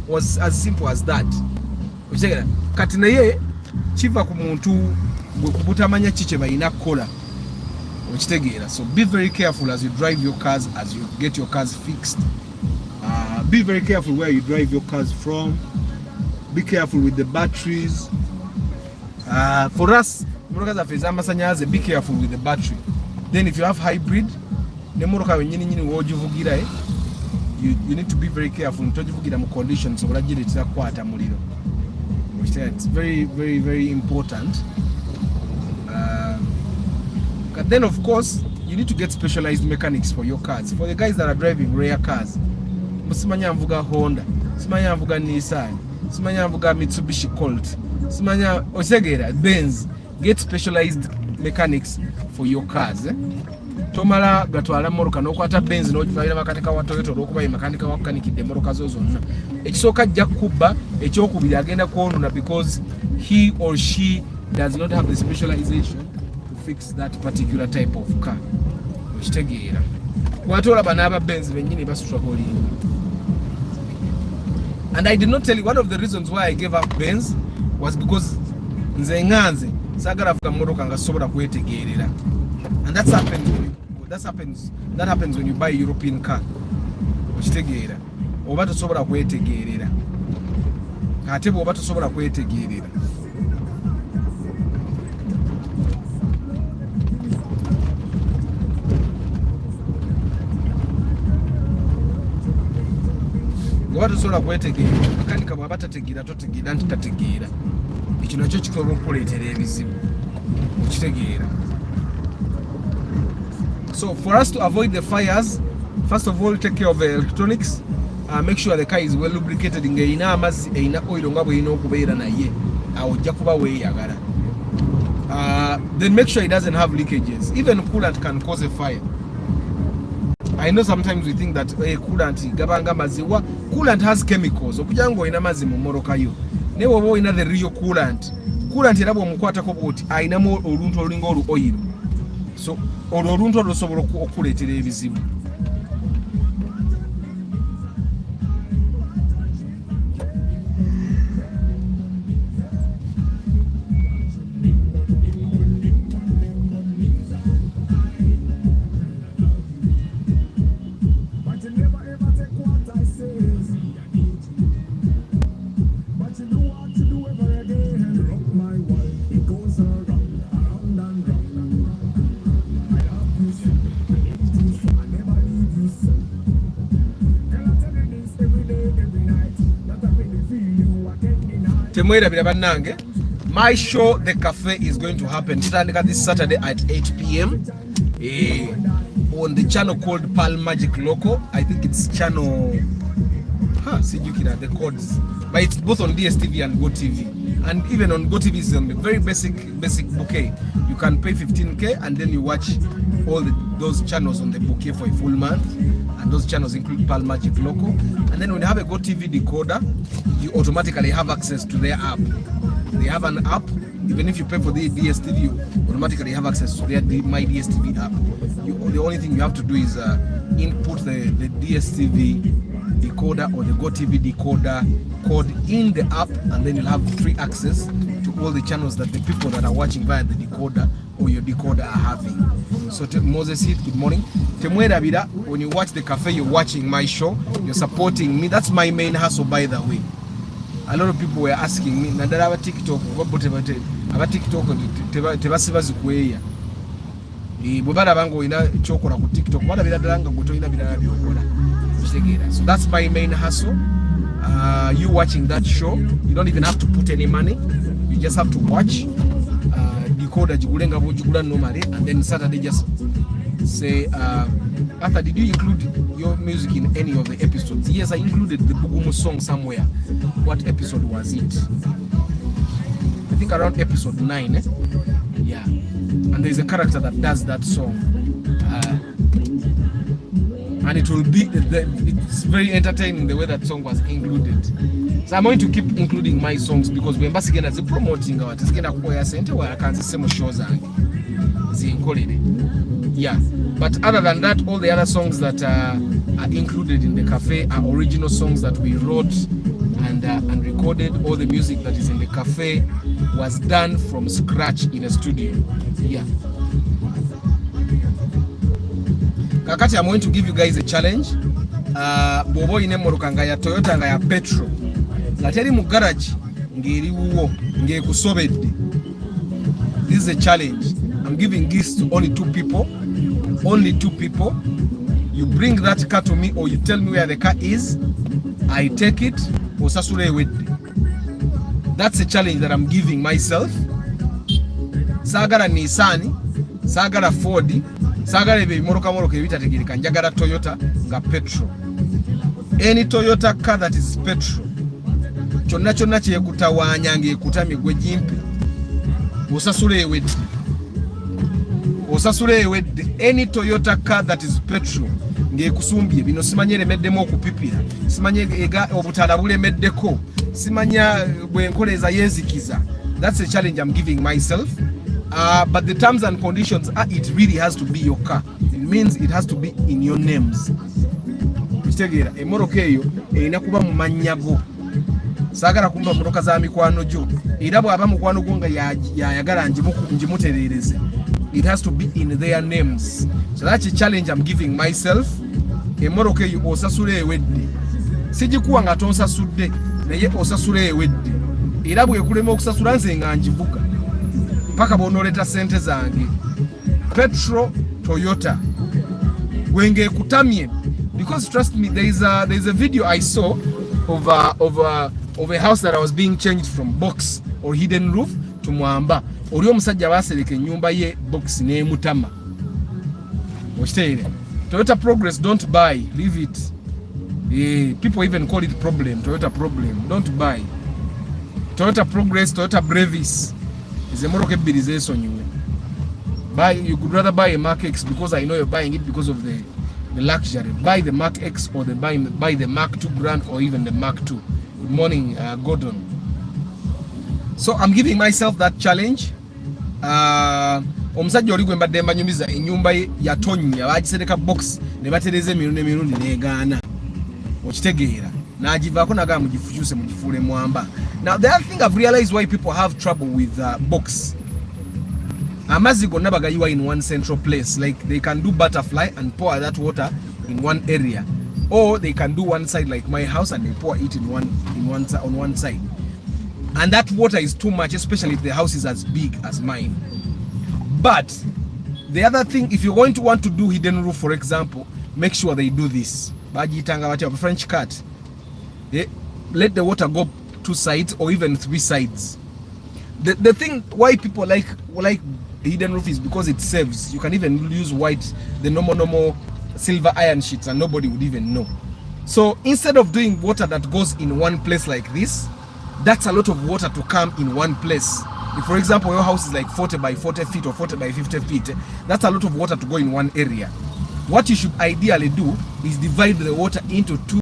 was as simple as that. Kati naye kiva ku muntu gwe kubutamanya kiche bayina kola. So be very careful as you drive your cars, as you get your cars fixed. Be very careful where you drive your cars from. Be careful with the batteries. For us, be careful with the battery. Then if you have hybrid, you need to be very careful. Conditions it's very, very, very important. And then of course you need to get specialized mechanics for your cars. For the guys that are driving rare cars, simanya mvuga Honda, simanya mvuga Nissan, simanya mvuga Mitsubishi Colt, simanya osegera Benz. Get specialized mechanics for your cars. Tomala gatwala moruka nokwata Benz n'okivalira makanika wa Toyota olwokuba makanika wa kukanikidde moruka zo zonna. Ekisooka ajja kukuba, ekyokubiri agenda kwonona because he or she does not have the specialization fix that particular type of car. Okitegeera. Watola banaba Benz benyini struggling. And I did not tell you, one of the reasons why I gave up Benz was because nze nganze sagala fuka motoka nga sobola kwetegeerera. And that happens when you buy a European car. Okitegeera. Oba tosobola kwetegeerera. Ate bw'oba tosobola kwetegeerera. Watu sola kwetegeera makanika bw'aba tategeera totegeera nti tategeera ekyo nakyo kikola okuleetera ebizibu okitegeera. So for us to avoid the fires, First of all, take care of the electronics. Make sure the car is well lubricated. Ina amazi ina oil nga bwe ina okubeera naye awojja kuba weeyagala. Then make sure it doesn't have leakages. Even coolant can cause a fire. I know sometimes we think that coolant gabanga maziwa. Coolant has chemicals. Okujja ng'olina mazzi mu mmoloka yo. Naye bw'oba olina the real coolant. Coolant era bw'omukwatako bw'oti ayinamu oluntu olulinga olu oil. So olwo oluntu lusobola okuleetera ebizibu. My show, The Cafe, is going to happen starting this Saturday at 8 p.m. On the channel called Pal Magic Loco. I think it's channel the codes, but it's both on DSTV and GoTV, and even on GoTV is on the very basic bouquet. You can pay 15k and then you watch all those channels on the bouquet for a full month, and those channels include Pal Magic Loco. And then when you have a GoTV decoder, you automatically have access to their app. They have an app. Even if you pay for the DSTV, you automatically have access to their My DSTV app. The only thing you have to do is input the DSTV decoder or the GoTV decoder code in the app, and then you'll have free access to all the channels that the people that are watching via the decoder or your decoder are having. So Moses Heath, good morning. When you watch The Cafe, you're watching my show, you're supporting me. That's my main hustle, by the way. A lot of people were asking me, Nadara aba TikTok, aba TikTok tebasiba zikueya. Bwebala bango ina chokola ku TikTok, wala biradalanga gutoina birala byokola. So that's my main hustle. You watching that show, you don't even have to put any money. You just have to watch. Decoder jigulenga bujugula normally, and then Saturday just say, Arthur, did you include your music in any of the episodes? Yes, I included the Bugumu song somewhere. What episode was it? I think around episode 9. Yeah. And there's a character that does that song. And it will be, it's very entertaining the way that song was included. So I'm going to keep including my songs because we're basically promoting our center where I can't see more shows and yeah. But other than that, all the other songs that are included in The Cafe are original songs that we wrote and recorded. All the music that is in The Cafe was done from scratch in a studio. Yeah. Kakati, I'm going to give you guys a challenge. Bobo ine moroka nga ya Toyota nga ya petrol. Lateri mu garage ngeri wuwo ngekusobedde. This is a challenge. I'm giving this to only 2 people. Only 2 people. You bring that car to me, or you tell me where the car is. I take it. Osasure wedde. That's a challenge that I'm giving myself. Sagala Nissan, sagala Ford, sagala ebimoroka moroka ebitategereka, njagala Toyota nga petrol. Any Toyota car that is petrol. Kyonna kyonna kyekutawaanya ng'ekutamye gwe jimpi. Osasure ewedde. Osasure ewedde. Any Toyota car that is petrol ng'ekusumbye, bino simanye eremeddemu okupipira, simanye obutala bulemeddeko, simanya bwenkoleza yezikiza. That's a challenge I'm giving myself. But the terms and conditions are, it really has to be your car. It means it has to be in your names. Kitegeera emoroka eyo erina kuba mu mannya go. Saagala kumba moroka za mikwano gyo. Era bw'aba mukwano gwo nga yayagala njimutereereze. It has to be in their names. So that's a challenge I'm giving myself. Emoroka eyo osasule ewedde. Sijikuwa nga tonsasudde naye osasule ewedde. Era bwekulema okusasula nze nga njivuga. Paka bonoleta sente zange. Petro Toyota. Wenge kutamye. Because trust me, there is a video I saw of a house that was being changed from box or hidden roof to mwamba. Oli omusajja basereka ennyumba ye box ne mutama. Okiteere. Toyota Progress, don't buy, leave it. People even call it problem, Toyota problem. Don't buy. Toyota Progress, Toyota Brevis is a motor stabilization. You could rather buy a Mark X because I know you're buying it because of the luxury. Buy the Mark X or buy the Mark 2 Grand or even the Mark 2. Good morning, Gordon. So I'm giving myself that challenge. Omusajja oli gwemba demba nyumiza enyumba ya Tonya bagisereka box ne batereze emirundi negaana. Okitegeera nagivaako naga mugifuuse mugifule mwamba. Now the other thing I've realized why people have trouble with box. Amazzi gonna bagayiwa in one central place, like they can do butterfly and pour that water in one area, or they can do one side like my house and they pour it on one side, and that water is too much, especially if the house is as big as mine. But the other thing, if you're going to want to do hidden roof, for example, make sure they do this. French cut. Let the water go 2 sides or even 3 sides. The thing why people like hidden roof is because it saves. You can even use white, the normal silver iron sheets, and nobody would even know. So instead of doing water that goes in one place like this, that's a lot of water to come in one place. If, for example, your house is like 40 by 40 feet or 40 by 50 feet, that's a lot of water to go in one area. What you should ideally do is divide the water into 2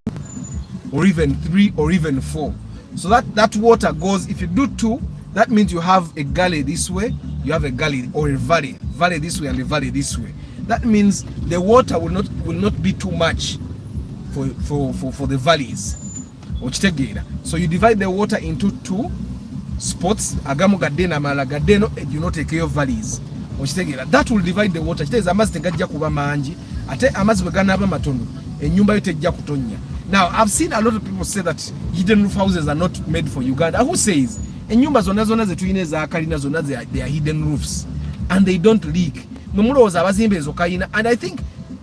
or even 3 or even 4. So that water goes, if you do 2, that means you have a gully this way, you have a gully or a valley this way and a valley this way. That means the water will not be too much for the valleys. So you divide the water into 2 spots. Agamu gadena mala gadeno, you not take care of valleys. That will divide the water. Amazi tegajja kuba mangi, ate amazi bweganaba matono, enyumba yo tejja kutonya. Now I've seen a lot of people say that hidden roof houses are not made for Uganda. Who says? Enyumba zonna zetuyina za kalina zonna they are hidden roofs and they don't leak. Mumuloza abazimbe ezo kalina. And I think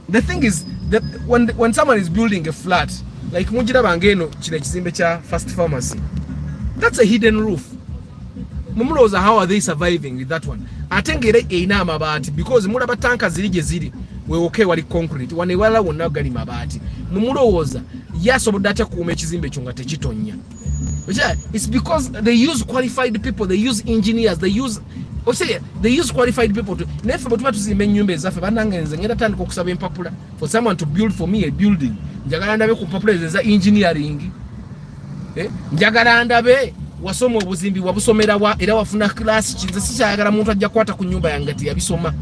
the thing is that when someone is building a flat, like mujira bangeno kile kizimbe cha First Pharmacy, that's a hidden roof. Mumuloza, how are they surviving with that one? Atengere eina amabati because mulaba tanka zirije ziri we okay wali concrete wane wala wonna gali mabati. Mumuloza yasobodde atya kuuma ekizimbe kyo nga tekitonya. It's because they use qualified people, they use engineers, they use qualified people to nefe batuba tuzimba ennyumba ezaffe banangenze ngenda tandika okusaba empapula for someone to build for me a building. Njagala ndabe ku papula za engineering. Njagala ndabe wasoma obuzimbi wabusomera era wafuna class kinze sikyayagala muntu ajja kwata ku nyumba yange ati yabisoma.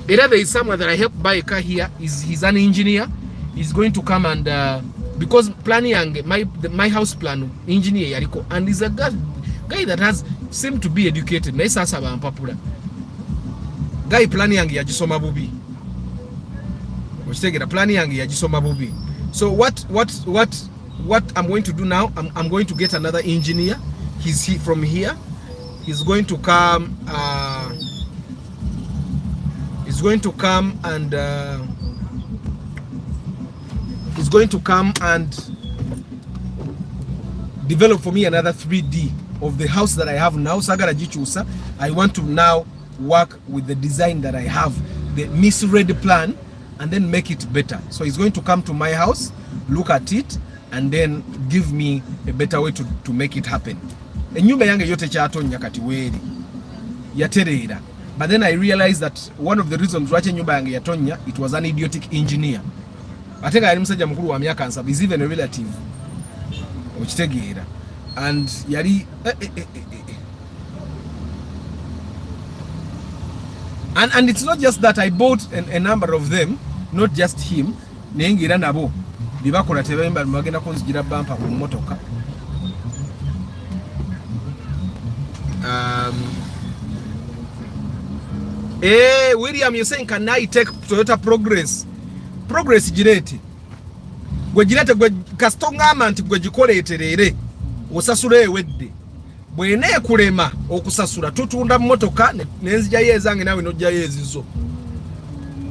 There is someone that I help buy a car here. He's an engineer. He's going to come and because planning my house plan engineer yariko, and he's a guy that seemed to be educated. Naye sasa bampapula guy planning yange yagisoma bubi. Okitegera planning yange yagisoma bubi. So what I'm going to do now, I'm going to get another engineer. He's from here. He's going to come and develop for me another 3D of the house that I have now. Sagara Jichusa. I want to now work with the design that I have, the misread plan, and then make it better. So he's going to come to my house, look at it, and then give me a better way to make it happen. Enyumba yange yote kyatonya kati weri yaterera. But then I realized that one of the reasons why enyumba yange yatonya, it was an idiotic engineer. Atenga yali musajja mukulu wa myaka nsaba, is even a relative. Okitegeera. And yali and it's not just that I bought a number of them, not just him, nengira nabo bibakola tebemba magenda kunzigira bumper ku motoka. William, you're saying can I take Toyota Progress girete gwe kastonga amanti gwe gikoleterere osasula ewedde bwene kulema okusasula tutunda motoka nenzija yezange nawe nojja yezizo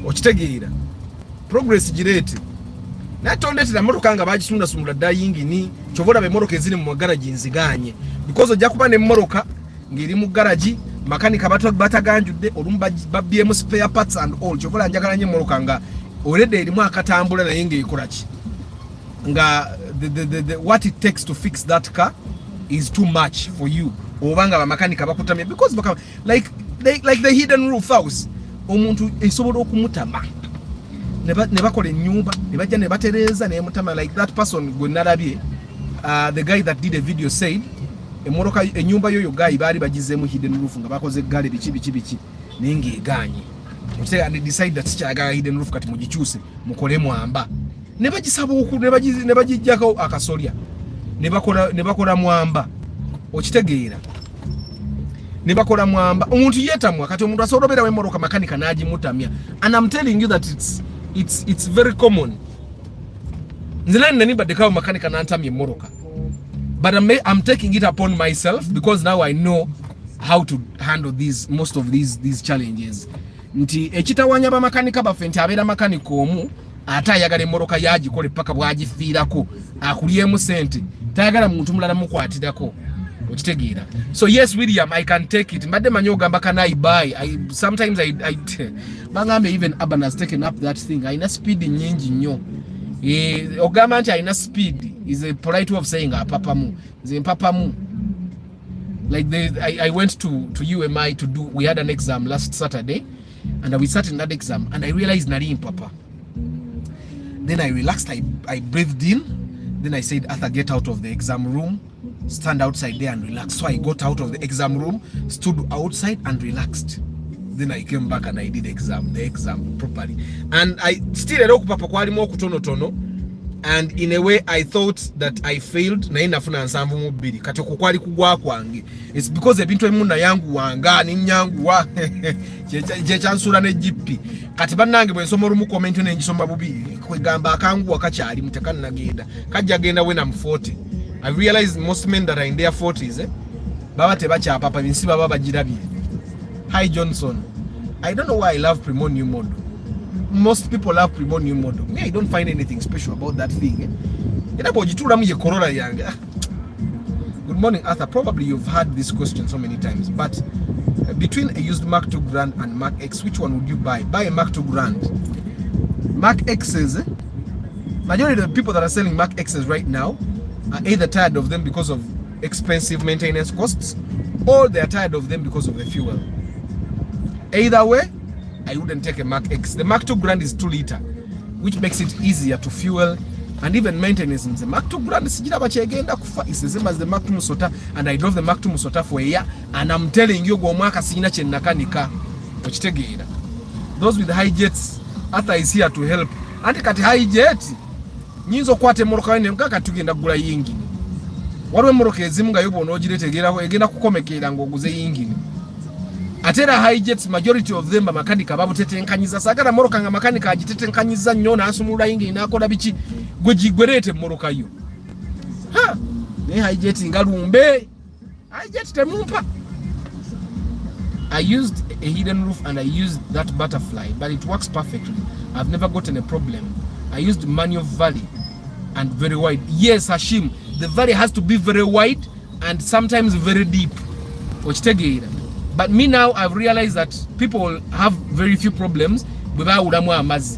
okitegeera Progress girete natondetera motoka nga bagisunda sumula dayingi ni chovola be motoka eziri mu garage nziganye because ojja kuba ne motoka ngiri mu garage makanika bataganjudde olumba babyemu spare parts and all chovola njagala nye motoka nga already erimu akatambula naye ng'ekola ki nga the what it takes to fix that car is too much for you obanga bamakanika bakutamya because like the hidden roof house omuntu esobola okumutama ne bakola ennyumba ne bajja ne batereza ne mutama like that person gwe nalabye the guy that did a video said emoroka ennyumba yoyo guy bali bagizeemu hidden roof nga bakoze gale biki ninge eganye say and decide that kyaga hidden roof kati mugikyuse mukole mwamba ne bagisaba oku ne bagijjako akasolya ne bakola mwamba okitegeera ne bakola mwamba omuntu yetamwa kati omuntu asolobera we moroka makanika nagimutamya and I'm telling you that it's very common nzilani nani badekawo makanika nantamya moroka but I'm taking it upon myself because now I know how to handle most of these challenges nti ekitawanya ba makanika bafe nti abera makanika omu atayagala emoroka yagikole paka bwagifiirako akulyemu sente tayagala muntu mulala mukwatirako okitegeera so yes William I can take it mbadde manyi ogamba can I buy sometimes I bangambe even Urban has taken up that thing aina speed nyingi nnyo ogamba nti aina speed is a polite way of saying apapamu nze mpapamu like I went to UMI we had an exam last Saturday and we sat in that exam and I realized nari mpapa. Then I relaxed, I breathed in, then I said, Arthur, get out of the exam room, stand outside there and relax. So I got out of the exam room, stood outside and relaxed. Then I came back and I did the exam properly. And I still papa kwali mo kutono and in a way I thought that I failed na inafuna nsanvu mu bbiri kati okukwali kugwa kwange it's because ebintu emunda yangu wanga ni nyangu wa je chansula ne GP kati bannange bwe nsoma rumu comment ne njisoma bubiri kwegamba akangu wakakyali mutekana nagenda kajja genda when I'm 40 I realized most men that are in their 40s baba tebacha papa binsi baba bagirabye. Hi Johnson, I don't know why I love Primo new model. Most people love Primo new model. Me, I don't find anything special about that thing. Good morning, Arthur. Probably you've heard this question so many times, but between a used Mark II Grand and Mark X, which one would you buy? Buy a Mark II Grand. Mark X's, majority of the people that are selling Mark X's right now are either tired of them because of expensive maintenance costs, or they are tired of them because of the fuel. Either way, I wouldn't take a Mark X. The Mark II Grand is 2 liter, which makes it easier to fuel and even maintenance. The Mark II Grand is the same as the Mark II Musota, and I drove the Mark II Musota for a year, and I'm telling you, those with high jets, Arthur is here to help. And kati high jet, nyinzo kwate moroka wene mkaka tugenda gula yingini. Warwe moroka ezimunga yubo onojirete egenda kukomekera ngoguze yingini. Atera high jets, majority of them makanika babu tetenkanyiza sagala moroka nga makanika agitetenkanyiza nnyo na asumula yingini nakola biki gwegigwerete moroka yo. Ne high jet ngalumbe. High jet temumpa. I used a hidden roof and I used that butterfly, but it works perfectly. I've never gotten a problem. I used manual valley and very wide. Yes, Hashim, the valley has to be very wide and sometimes very deep. But me now, I've realized that people have very few problems.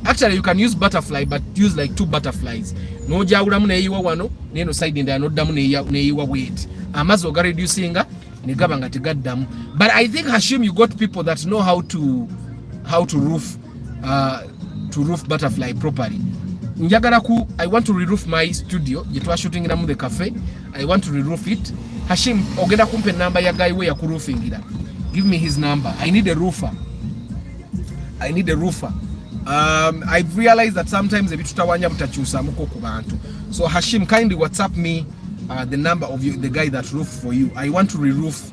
Actually, you can use butterfly, but use like 2 butterflies. No jawulamu neyiwa wano, neno side nda no damu neyiwa weight. Amazo ga reducing negaba nga tegaddamu. But I think Hashim, you got people that know how to roof butterfly properly. I want to re-roof my studio. Yetwa shooting in the cafe. I want to re-roof it. Hashim, ogenda kumpe number ya guy we ya ku-roofing ira. Give me his number. I need a roofer. I've realized that sometimes a bit tutawanya mutachusa muko ku bantu. So Hashim, kindly WhatsApp me the number of the guy that roofed for you. I want to re-roof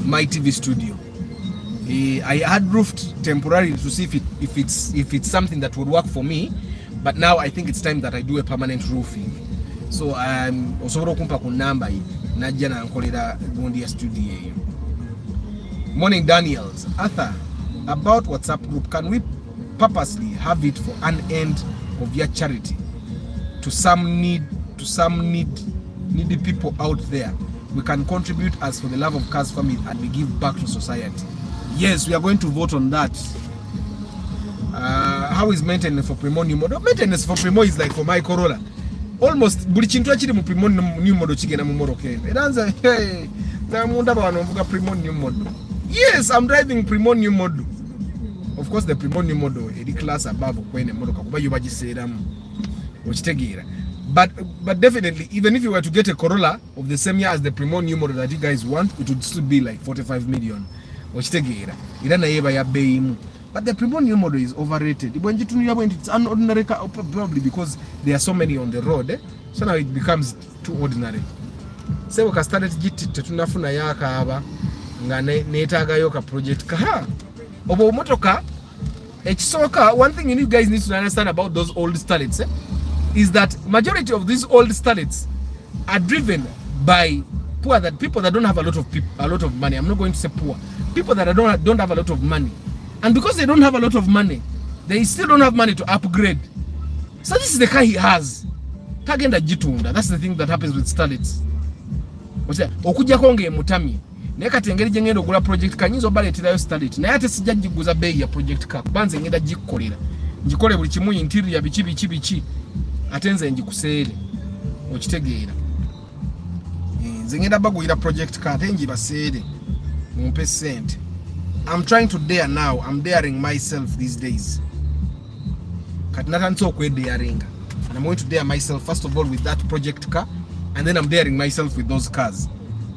my TV studio. I had roofed temporarily to see if it's something that would work for me, but now I think it's time that I do a permanent roofing. So I'm osobola kumpa ku number najja na nkolera gundi ya studio eyo. Morning Daniels. Arthur, about WhatsApp group, can we purposely have it for an end of your charity to some needy people out there? We can contribute as for the love of cars family and we give back to society. Yes, we are going to vote on that. how is maintenance for Primo new model? Maintenance for Primo is like for my Corolla. Almost buli chintu achiri mu Primo new model chigenda mu moro kende. Eranza hey na munda bano mvuga Primo new model. Yes, I'm driving Primo new model. Of course the Primo new model edi class above kwene motoka kuba yo bagiseramu. Okitegeera. But definitely, even if you were to get a Corolla of the same year as the Primo new model that you guys want, it would still be like 45 million. Okitegeera. Ira na yeba ya beimu. But the Primo new model is overrated. It's unordinary car, probably because there are so many on the road. So now it becomes too ordinary. So we can start at GT tunafuna yaka aba nga netaga yoka project ka. Obo motoka ekisoka, one thing you guys need to understand about those old starlets is that majority of these old starlets are driven by people that don't have a lot of money. I'm not going to say poor. People that don't have a lot of money. And because they don't have a lot of money, they still don't have money to upgrade. So this is the car he has. Tagenda jitunda. That's the thing that happens with starlets. Okuja konge mutami. Neka tengeri jengendo gula project kanyizo bale tirayo starlet. Na yate sijja jiguza bei ya project car. Banze ngenda jikolera. Njikole buli kimu interior bichi. Atenze njikusere. Okitegeera. Nze ngenda bagulira project car tenji basere. Mumpe sente. I'm trying to dare now. I'm daring myself these days. Katinata daring. And I'm going to dare myself first of all with that project car, and then I'm daring myself with those cars.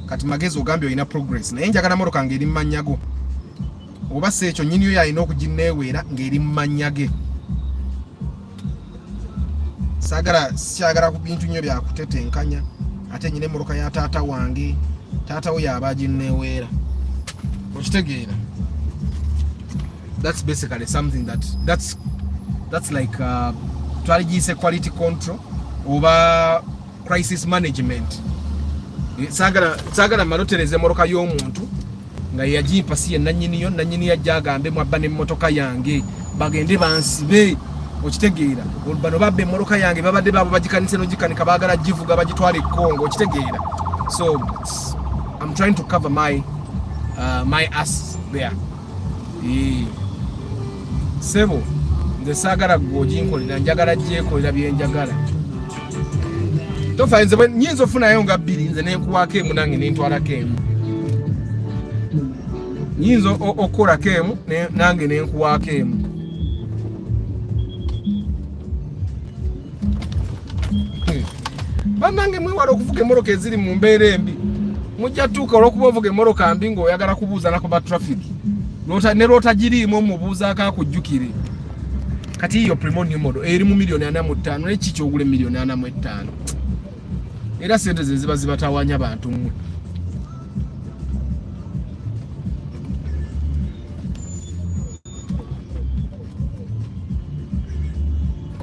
Katimagezo gambio ina progress. Na enja kana moroka ngeri manyago. Oba secho nyinyo ya ino kujinewera ngeri manyage. Sagara ku bintu nyo bya kutetenkanya. Ate nyine moroka ya tata wange. Tata we abajinewera. Okitegeera. That's basically something that's like strategy quality control over crisis management. Sagala malotereze moroka y'omuntu nga yagipasiye nanyini yajagambe mwabane motoka yange bagende bansibe. Okitegeera. Bano babbe moroka yange babadde babo bagikanise no gikanika bagala givuga bagitwale Kongo. Okitegeera. So I'm trying to cover my ass there. Sebo nze sagala gojinkolera njagala jekolera byenjagala. Tofa nze nyinzo funa yo nga bbiri nze nenkuwako emu nange nentwalako emu. Nyinzo okolako emu nange nenkuwako emu. Banange mwewala okuvuga emmoroka eziri mu mbeera embi. Mujja tuuka olw'okuba ovuga emmoroka mbi ng'oyagala kubuuza nako ba traffic. Ne lwotagiriimu omubuuzaako akujjukire. Kati hiyo Primo new model eri mu $45 million n'eki kyogule $45 million. Era sente ze ziba zibatawanya bantu mmwe.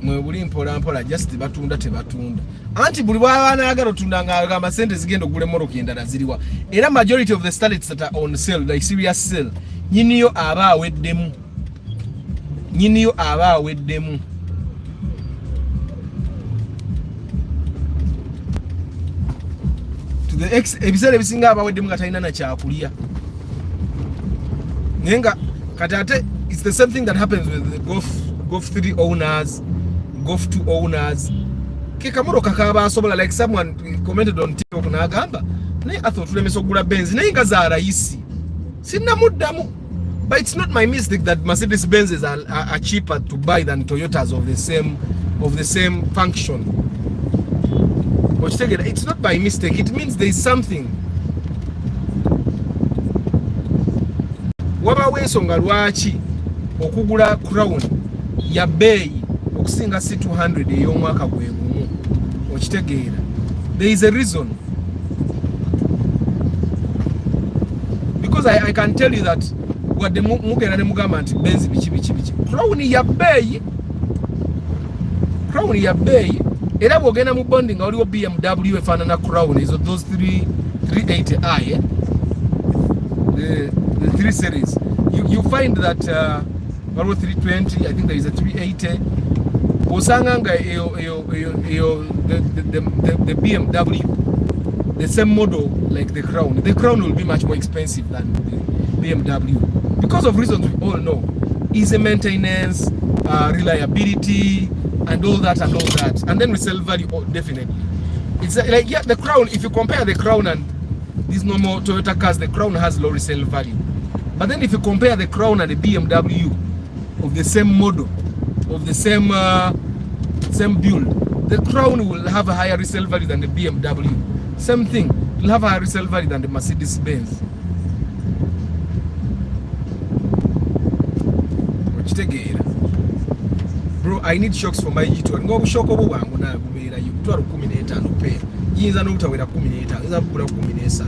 Mwe buli mpola just batunda tebatunda. Anti buli bwana agalo tundanga agamba sente zigenda ogule moroka endala ziriwa. Era majority of the starlets that are on sale, like serious sale, nyiniyo aba aweddemu. To the ex ebiseera ebisinga abaweddemu nga talina na kyakulya. Nenga katate, it's the same thing that happens with the Golf 3 owners, Golf 2 owners. Kekamoroka kaba asobola, like someone commented on TikTok na agamba naye atho tulemesa okugula Benz naye nga za rayisi sinna muddamu. But it's not my mistake that Mercedes Benzes are cheaper to buy than Toyotas of the same function. It's not by mistake. It means there is something. Waba wensonga lwaki okugula Crown ya bei okusinga C200 ey'omwaka gwe gumu. Okitegeera. There is a reason. Because I can tell you that wadde mugenda ne mugamba nti Benz biki Crown ya bei era bwogenda mu bonding nga waliwo BMW efaanana Crown ezo those 380i the 3 series you find that waliwo 320, I think there is a 380. Osanga nga the BMW, the same model like the Crown will be much more expensive than the BMW because of reasons we all know. Easy maintenance, reliability, and all that and all that. And then resale value, definitely. It's like, yeah, the Crown, if you compare the Crown and these normal Toyota cars, the Crown has low resale value. But then if you compare the Crown and the BMW of the same model, of the same build, the Crown will have a higher resale value than the BMW. Same thing, it will have a higher resale value than the Mercedes-Benz. Bro, I need shocks for my G2. Ngo bushoko bwo bwangu na bubera yutwaro 15 pe. Yinza no utawera 15, nza bukula 13.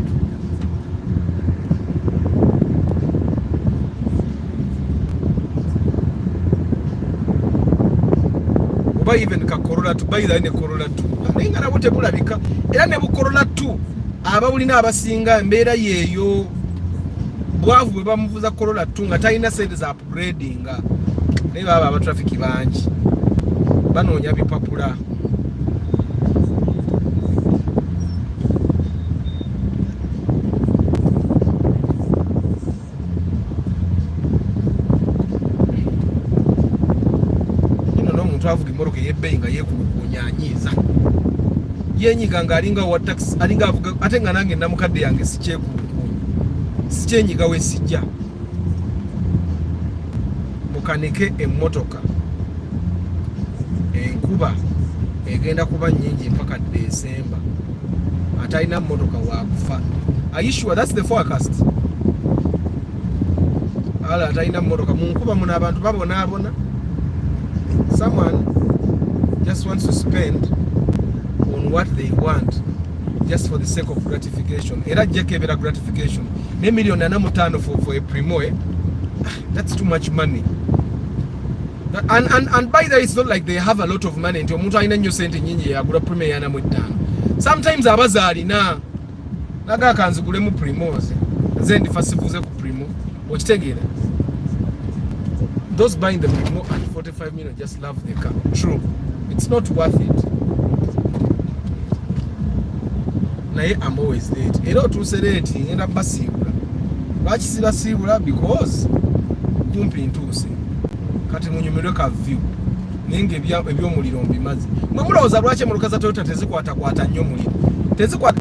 Oba even ka Corolla 2, buy the Corolla 2. Nenga na bote bulabika. Era ne bu Corolla 2 ababulina abasinga embeera yeyo. Bwavu bwe bamuvuza Corolla 2 nga talina sente za upgrading. Ne baba aba traffic bangi banoonya bipapula. Ino n'omuntu avuga emmoroka ey'ebbeeyi nga yeekunyaanyiiza yenyiga nga alinga wa taxi, alinga avuga ate nga nange namukadde yange sikyenyiga we sijja mukanike emmotoka enkuba egenda kuba nnyingi mpaka December ate alina mmotoka waakufa. Are you sure that's the forecast? Ala ate alina mmotoka mu nkuba muno abantu babonaabona. Someone just wants to spend on what they want just for the sake of gratification. Era jekebera gratification ne million na mutano for a primo, that's too much money. And by the way, it's not like they have a lot of money. Nti omuntu alina nnyo sente nnyingi yagula primo yana mu 5. Sometimes abazaali naga kanzigule mu primos nze ndifa sivuze ku primo okitegeera. Those buying the primo at 45 million just love the car. True, it's not worth it. Naye I'm always late. Era otuuse late ngenda basiibula. Lwaki sibasiibula? Because kumpi ntuuse. Kati munyumirwe ka view. Ninge ebyomuliro mbimazi. Mwe mulowooza lwaki emmoloka za Toyota tezikwatakwata nnyo muliro?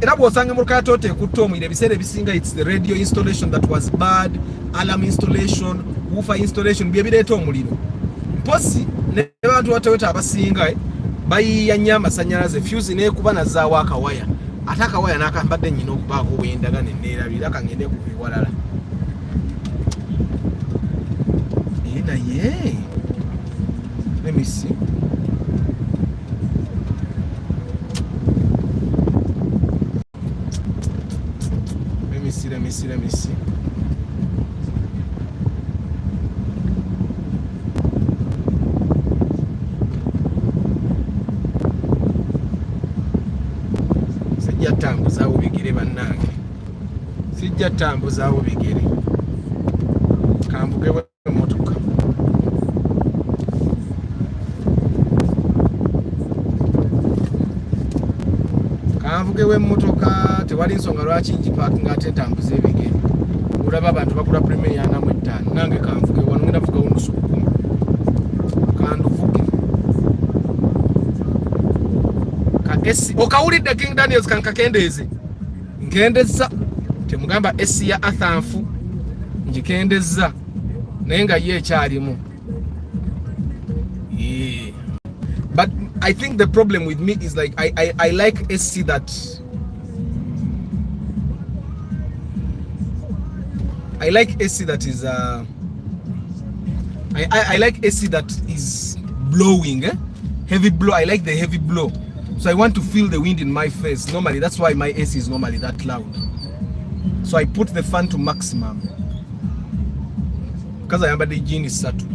Era bw'osanga emmoloka ya Toyota ekutta omuliro ebiseera ebisinga, it's the radio installation that was bad, alarm installation, woofer installation bye bireeta omuliro. Mposi ne bantu ba Toyota abasinga bayiiya nnyo amasannyalaze, fuse n'ekuba nazzaawo akawaya. Ate akawaya n'akambadde nnyina okubaako bwendagana enneerabira kangende ku biwalala. Naye let me see. Let me see. Sijja tambuzaawo bigere bannange. Sijja tambuzaawo bigere. Kambugewe emmotoka. Kanvugewe emmotoka tewali nsonga lwaki ngipakinga ate ntambuza ebigere. Olaba abantu bagula premier ya 45. Nange kanvuge wano ngenda vuga unusu 10. Kanduvuge. Ka esi okawulidde King Daniels kankakendeeze. Nkendezza. Temugamba esi ya athanfu. Njikendezza. Naye nga ye ekyalimu. Yeah. But I think the problem with me is like I like SC that I like SC that is I like SC that is blowing, heavy blow. I like the heavy blow, so I want to feel the wind in my face. Normally that's why my AC is normally that loud, so I put the fan to maximum because I am the engine is satu.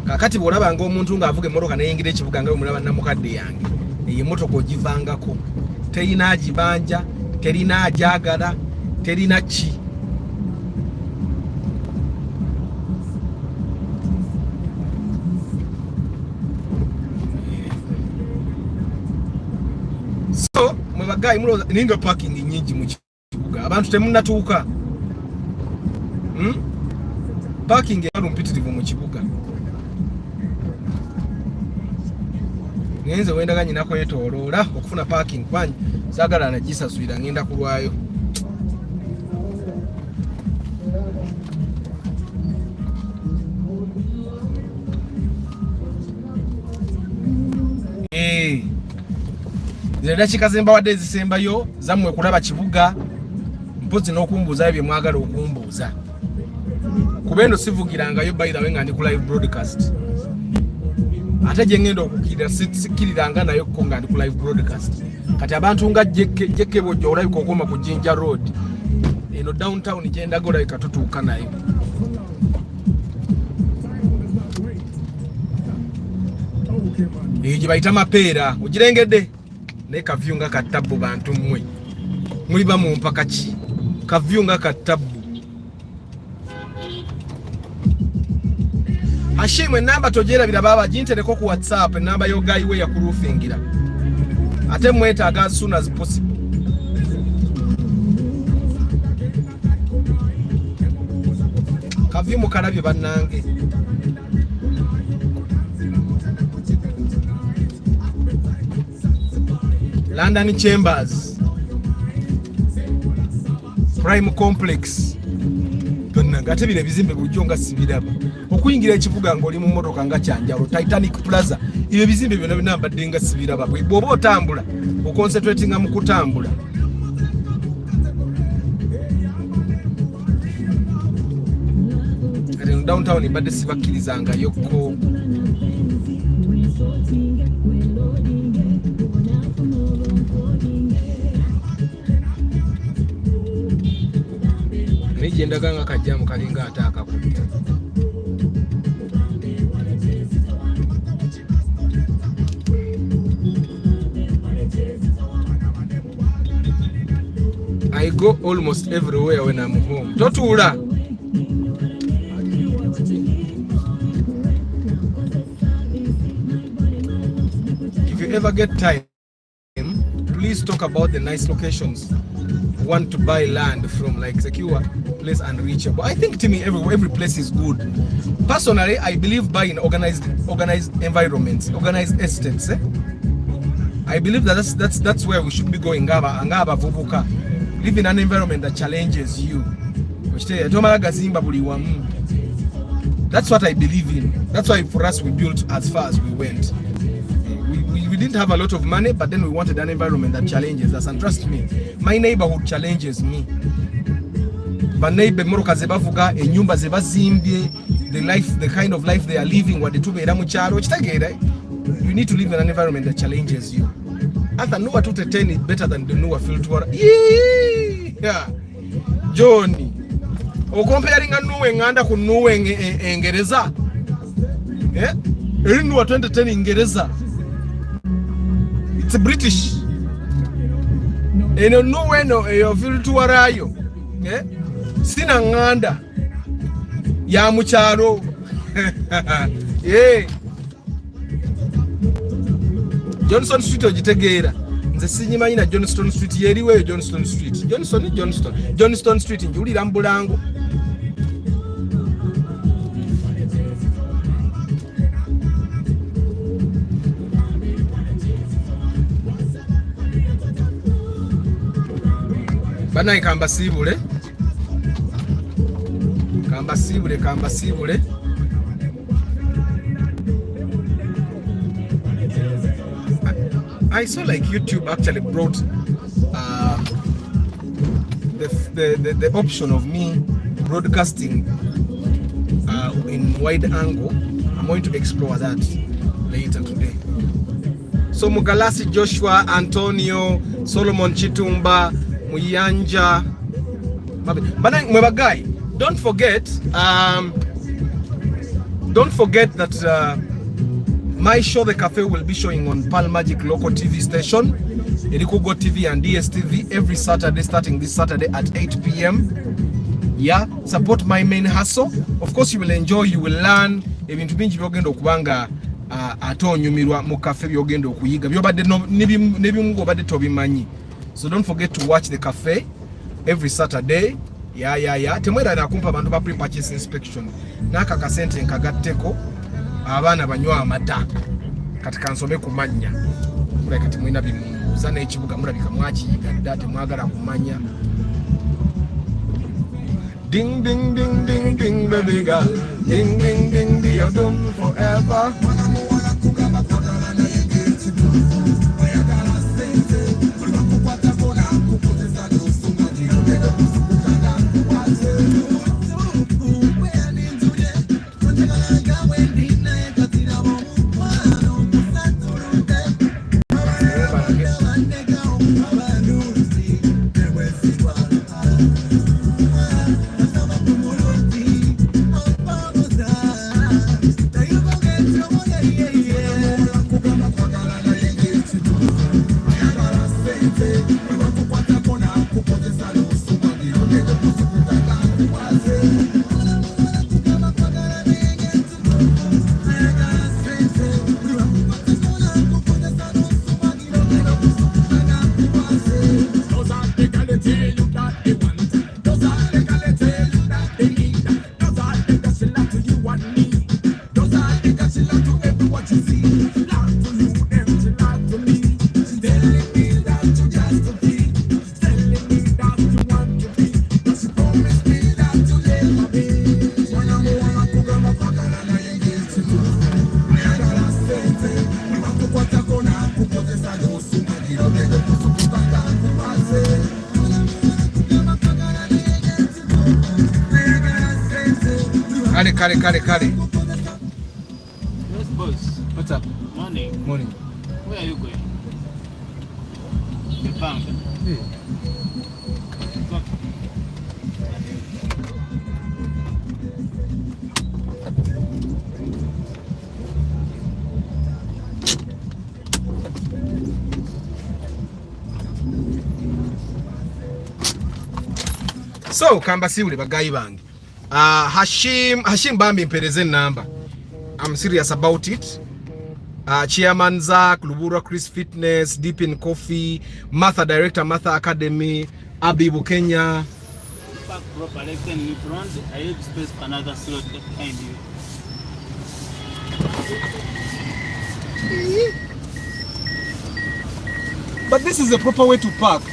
Kakati bwolaba ng'omuntu ng'avuga emmotoka n'eyingira ekibuga nga mulaba namukadde yange, eyo emmotoka ogivangako, terina agibanja, terina agyagala, terina ki. So mwe bagayi mulowooza ninga parking nnyingi mu kibuga, abantu temunnatuuka. parking mpitirivu mu kibuga. Ngenze wenda ganyina kwetoloola okufuna parking kwanyi saagala nagisasulira ngenda kulwayo. Zile dakika zembawadde ezisembayo zammwe kulaba kibuga mpozi n'okumbuuzayo bye mwagala okumbuuza. Kubendo sivugirangayo by the way nga ndi ku live broadcast. Ate gye ngenda okukirira sikiriranga nayo ko nga ndi ku live broadcast. Kati abantu nga Jeke Bojja olabika okoma ku Jinja Road. Eno downtown gye ndaga olabika tutuuka nayo. Gye bayita mapeera ogirengedde ne kavyu nga katabbu bantu mmwe muli ba mu mpaka ki kavyu nga katabbu. Ashimwe namba tojerabira baba gintereko ku WhatsApp namba yo guy we yakulufingira ate mwetaaga as soon as possible. Kavyu mukalabye bannange. London Chambers Prime Complex tonnanga ate bire bizimbe bujjonga sibiraba okuyingira ekibuga ng'oli mu mmotoka nga kyanjalo Titanic Plaza ibyo bizimbe byonna binambadde nga sibiraba bw'oba otambula oconcentratinga mu kutambula. Kati downtown badde sibakkirizanga yokko. Nijendaga nga kajjamu kalinga ataaka kutta. I go almost everywhere when I'm home. Totuula. If you ever get time, please talk about the nice locations you want to buy land from, like secure place and reachable. I think to me every place is good. Personally, I believe buying organized environments, organized estates. I believe that's where we should be going. Ngaba vubuka. Live in an environment that challenges you. That's what I believe in. That's why for us we built as far as we went. We didn't have a lot of money, but then we wanted an environment that challenges us. And trust me, my neighborhood challenges me. But neighbor moroka zebavuga enyumba zebazimbye, the kind of life they are living, what they tubeera mu kyalo kitageera. You need to live in an environment that challenges you. Ata nuwa tute 10 is better than the nuwa filtwara. Yeah. Johnny. O comparing a nuwe nganda ku nuwe Engereza. Eh? Eri nuwa 2010 Engereza. It's British. Eno nuwe no eyo filtwara yo. Eh? Sina nganda ya mu kyalo. Yeah. Johnson Street ogitegeera nze sinyimanyi na Johnston Street yeriweyo Johnston Street Johnston Street njulira mbulango banayi kamba sibule I saw like YouTube actually brought the option of me broadcasting in wide angle. I'm going to explore that later today. So Mugalasi Joshua, Antonio, Solomon Chitumba, Muyanja. But guy, don't forget that my show, The Cafe, will be showing on Pal Magic local TV station, Erikugo TV and DSTV every Saturday, starting this Saturday at 8 p.m. Yeah, support my main hustle. Of course, you will enjoy, you will learn. Ebintu bingi byogenda okubanga atonyumirwa mu cafe byogenda okuyiga. Byobadde nebimu obadde tobimanyi. So don't forget to watch The Cafe every Saturday temwera nakumpa abantu ba pre-purchase inspection naka kasente nkagatteko abaana banywa amata kati kansome kumanya kati mwina bimuuza n'ekibuga mulabika mwakiyigadda temwagala kumanya. Ding ding ding ding ding baby girl, ding ding ding ding, you're done forever. Kale. Yes, boss. What's up? Morning. Where are you going? The bank. So kamba siwule bagayi bange. Hashim Bambi mpereze namba. I'm serious about it. Chairman Zach, Lubura Chris Fitness, Deep in Coffee, Martha Director, Martha Academy, Abibu Kenya. Park properly, then in front, I have space for another slot behind you. But this is the proper way to park.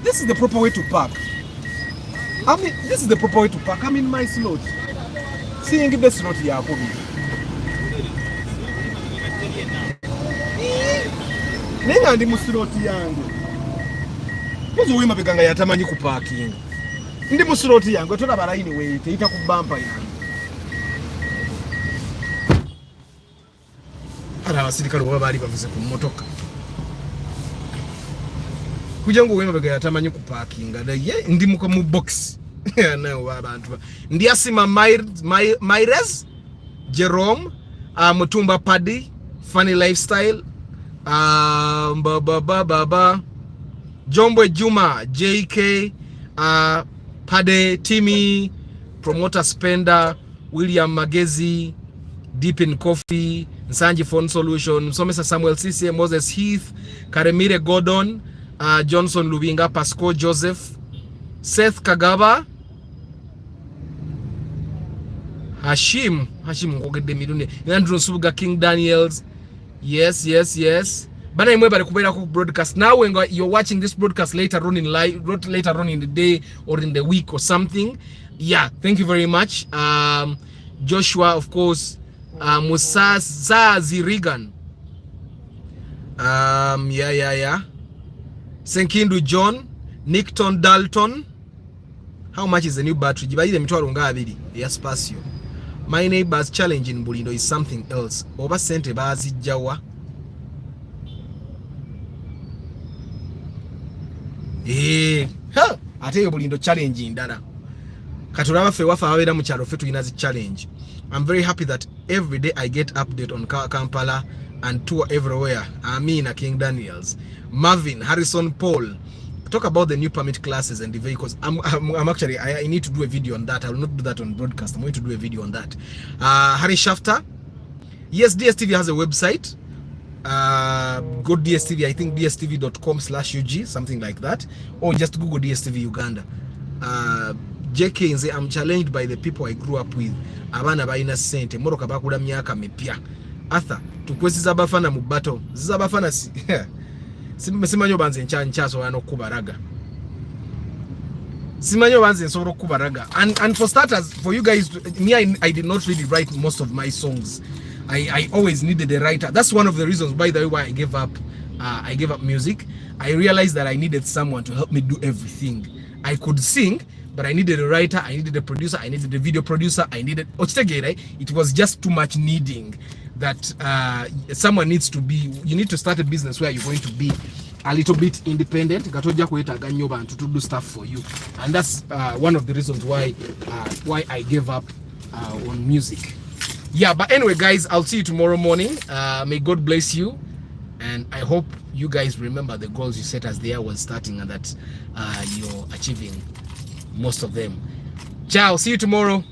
This is the proper way to park. This is the proper way to park. I'm in my slot. Seeing the slot here. Nenga ndi mu slot yangu. Muzi wima biganga yatamanyi ku parking. Ndi mu slot yangu etolaba line way teita ku bumper yangu. Ara abasirikale baba bali bavuze ku motoka. Kujangu wima biganga yatamanyi ku parking. Ndi mu box. No abantu. Ndi asima Maires, Jerome, Mutumba Paddy, Funny Lifestyle, Jombwe Juma, JK, Pade, Timmy, Promoter Spender, William Magezi, Deep in Coffee, Nsanji Phone Solution, Somesa Samuel Sise, Moses Heath, Karemire Gordon, Johnson Lubinga, Pasco Joseph, Seth Kagaba, Hashim ngogede milune, Andrew Subuga, King Daniels. Yes. Bana imwe bari kubera ku broadcast. Now when you're watching this broadcast later on in the day or in the week or something. Yeah, thank you very much. Joshua, of course, Musazazi Regan. Yeah. Senkindu John, Nickton Dalton. How much is the new battery? Jibaide mitwalo ngabiri ya Spasio. My neighbor's challenge in Bulindo is something else. Oba sente bazijjawa. Ate yo Bulindo challenge ndala. Katuraba fe wafa awera mu kyalo fe tulina zi challenge. I'm very happy that every day I get update on Kampala and tour everywhere. Amina King Daniels, Marvin, Harrison Paul. Talk about the new permit classes and the vehicles. I'm actually, I need to do a video on that. I will not do that on broadcast. I'm going to do a video on that. Harry Shafter. Yes, DSTV has a website. Go DSTV, I think dstv.com/UG, something like that. Or just Google DSTV Uganda. JK nze I'm challenged by the people I grew up with. Abana balina sente moroka bakula myaka mipya. Arthur tukwesiza abafana mu battle. Ziza abafana si simanyo banze nchaso ano kubaraga. Simanyo banze nsoro kubaraga. And for starters, for you guys, me I did not really write most of my songs. I always needed a writer. That's one of the reasons, by the way, why I gave up music. I realized that I needed someone to help me do everything. I could sing, but I needed a writer, I needed a producer, I needed a video producer, I needed it was just too much needing that someone needs to be. You need to start a business where you're going to be a little bit independent to do stuff for you, and that's one of the reasons why I gave up on music. Yeah, but anyway guys, I'll see you tomorrow morning. May God bless you, and I hope you guys remember the goals you set as the year was starting, and that you're achieving most of them. Ciao, see you tomorrow.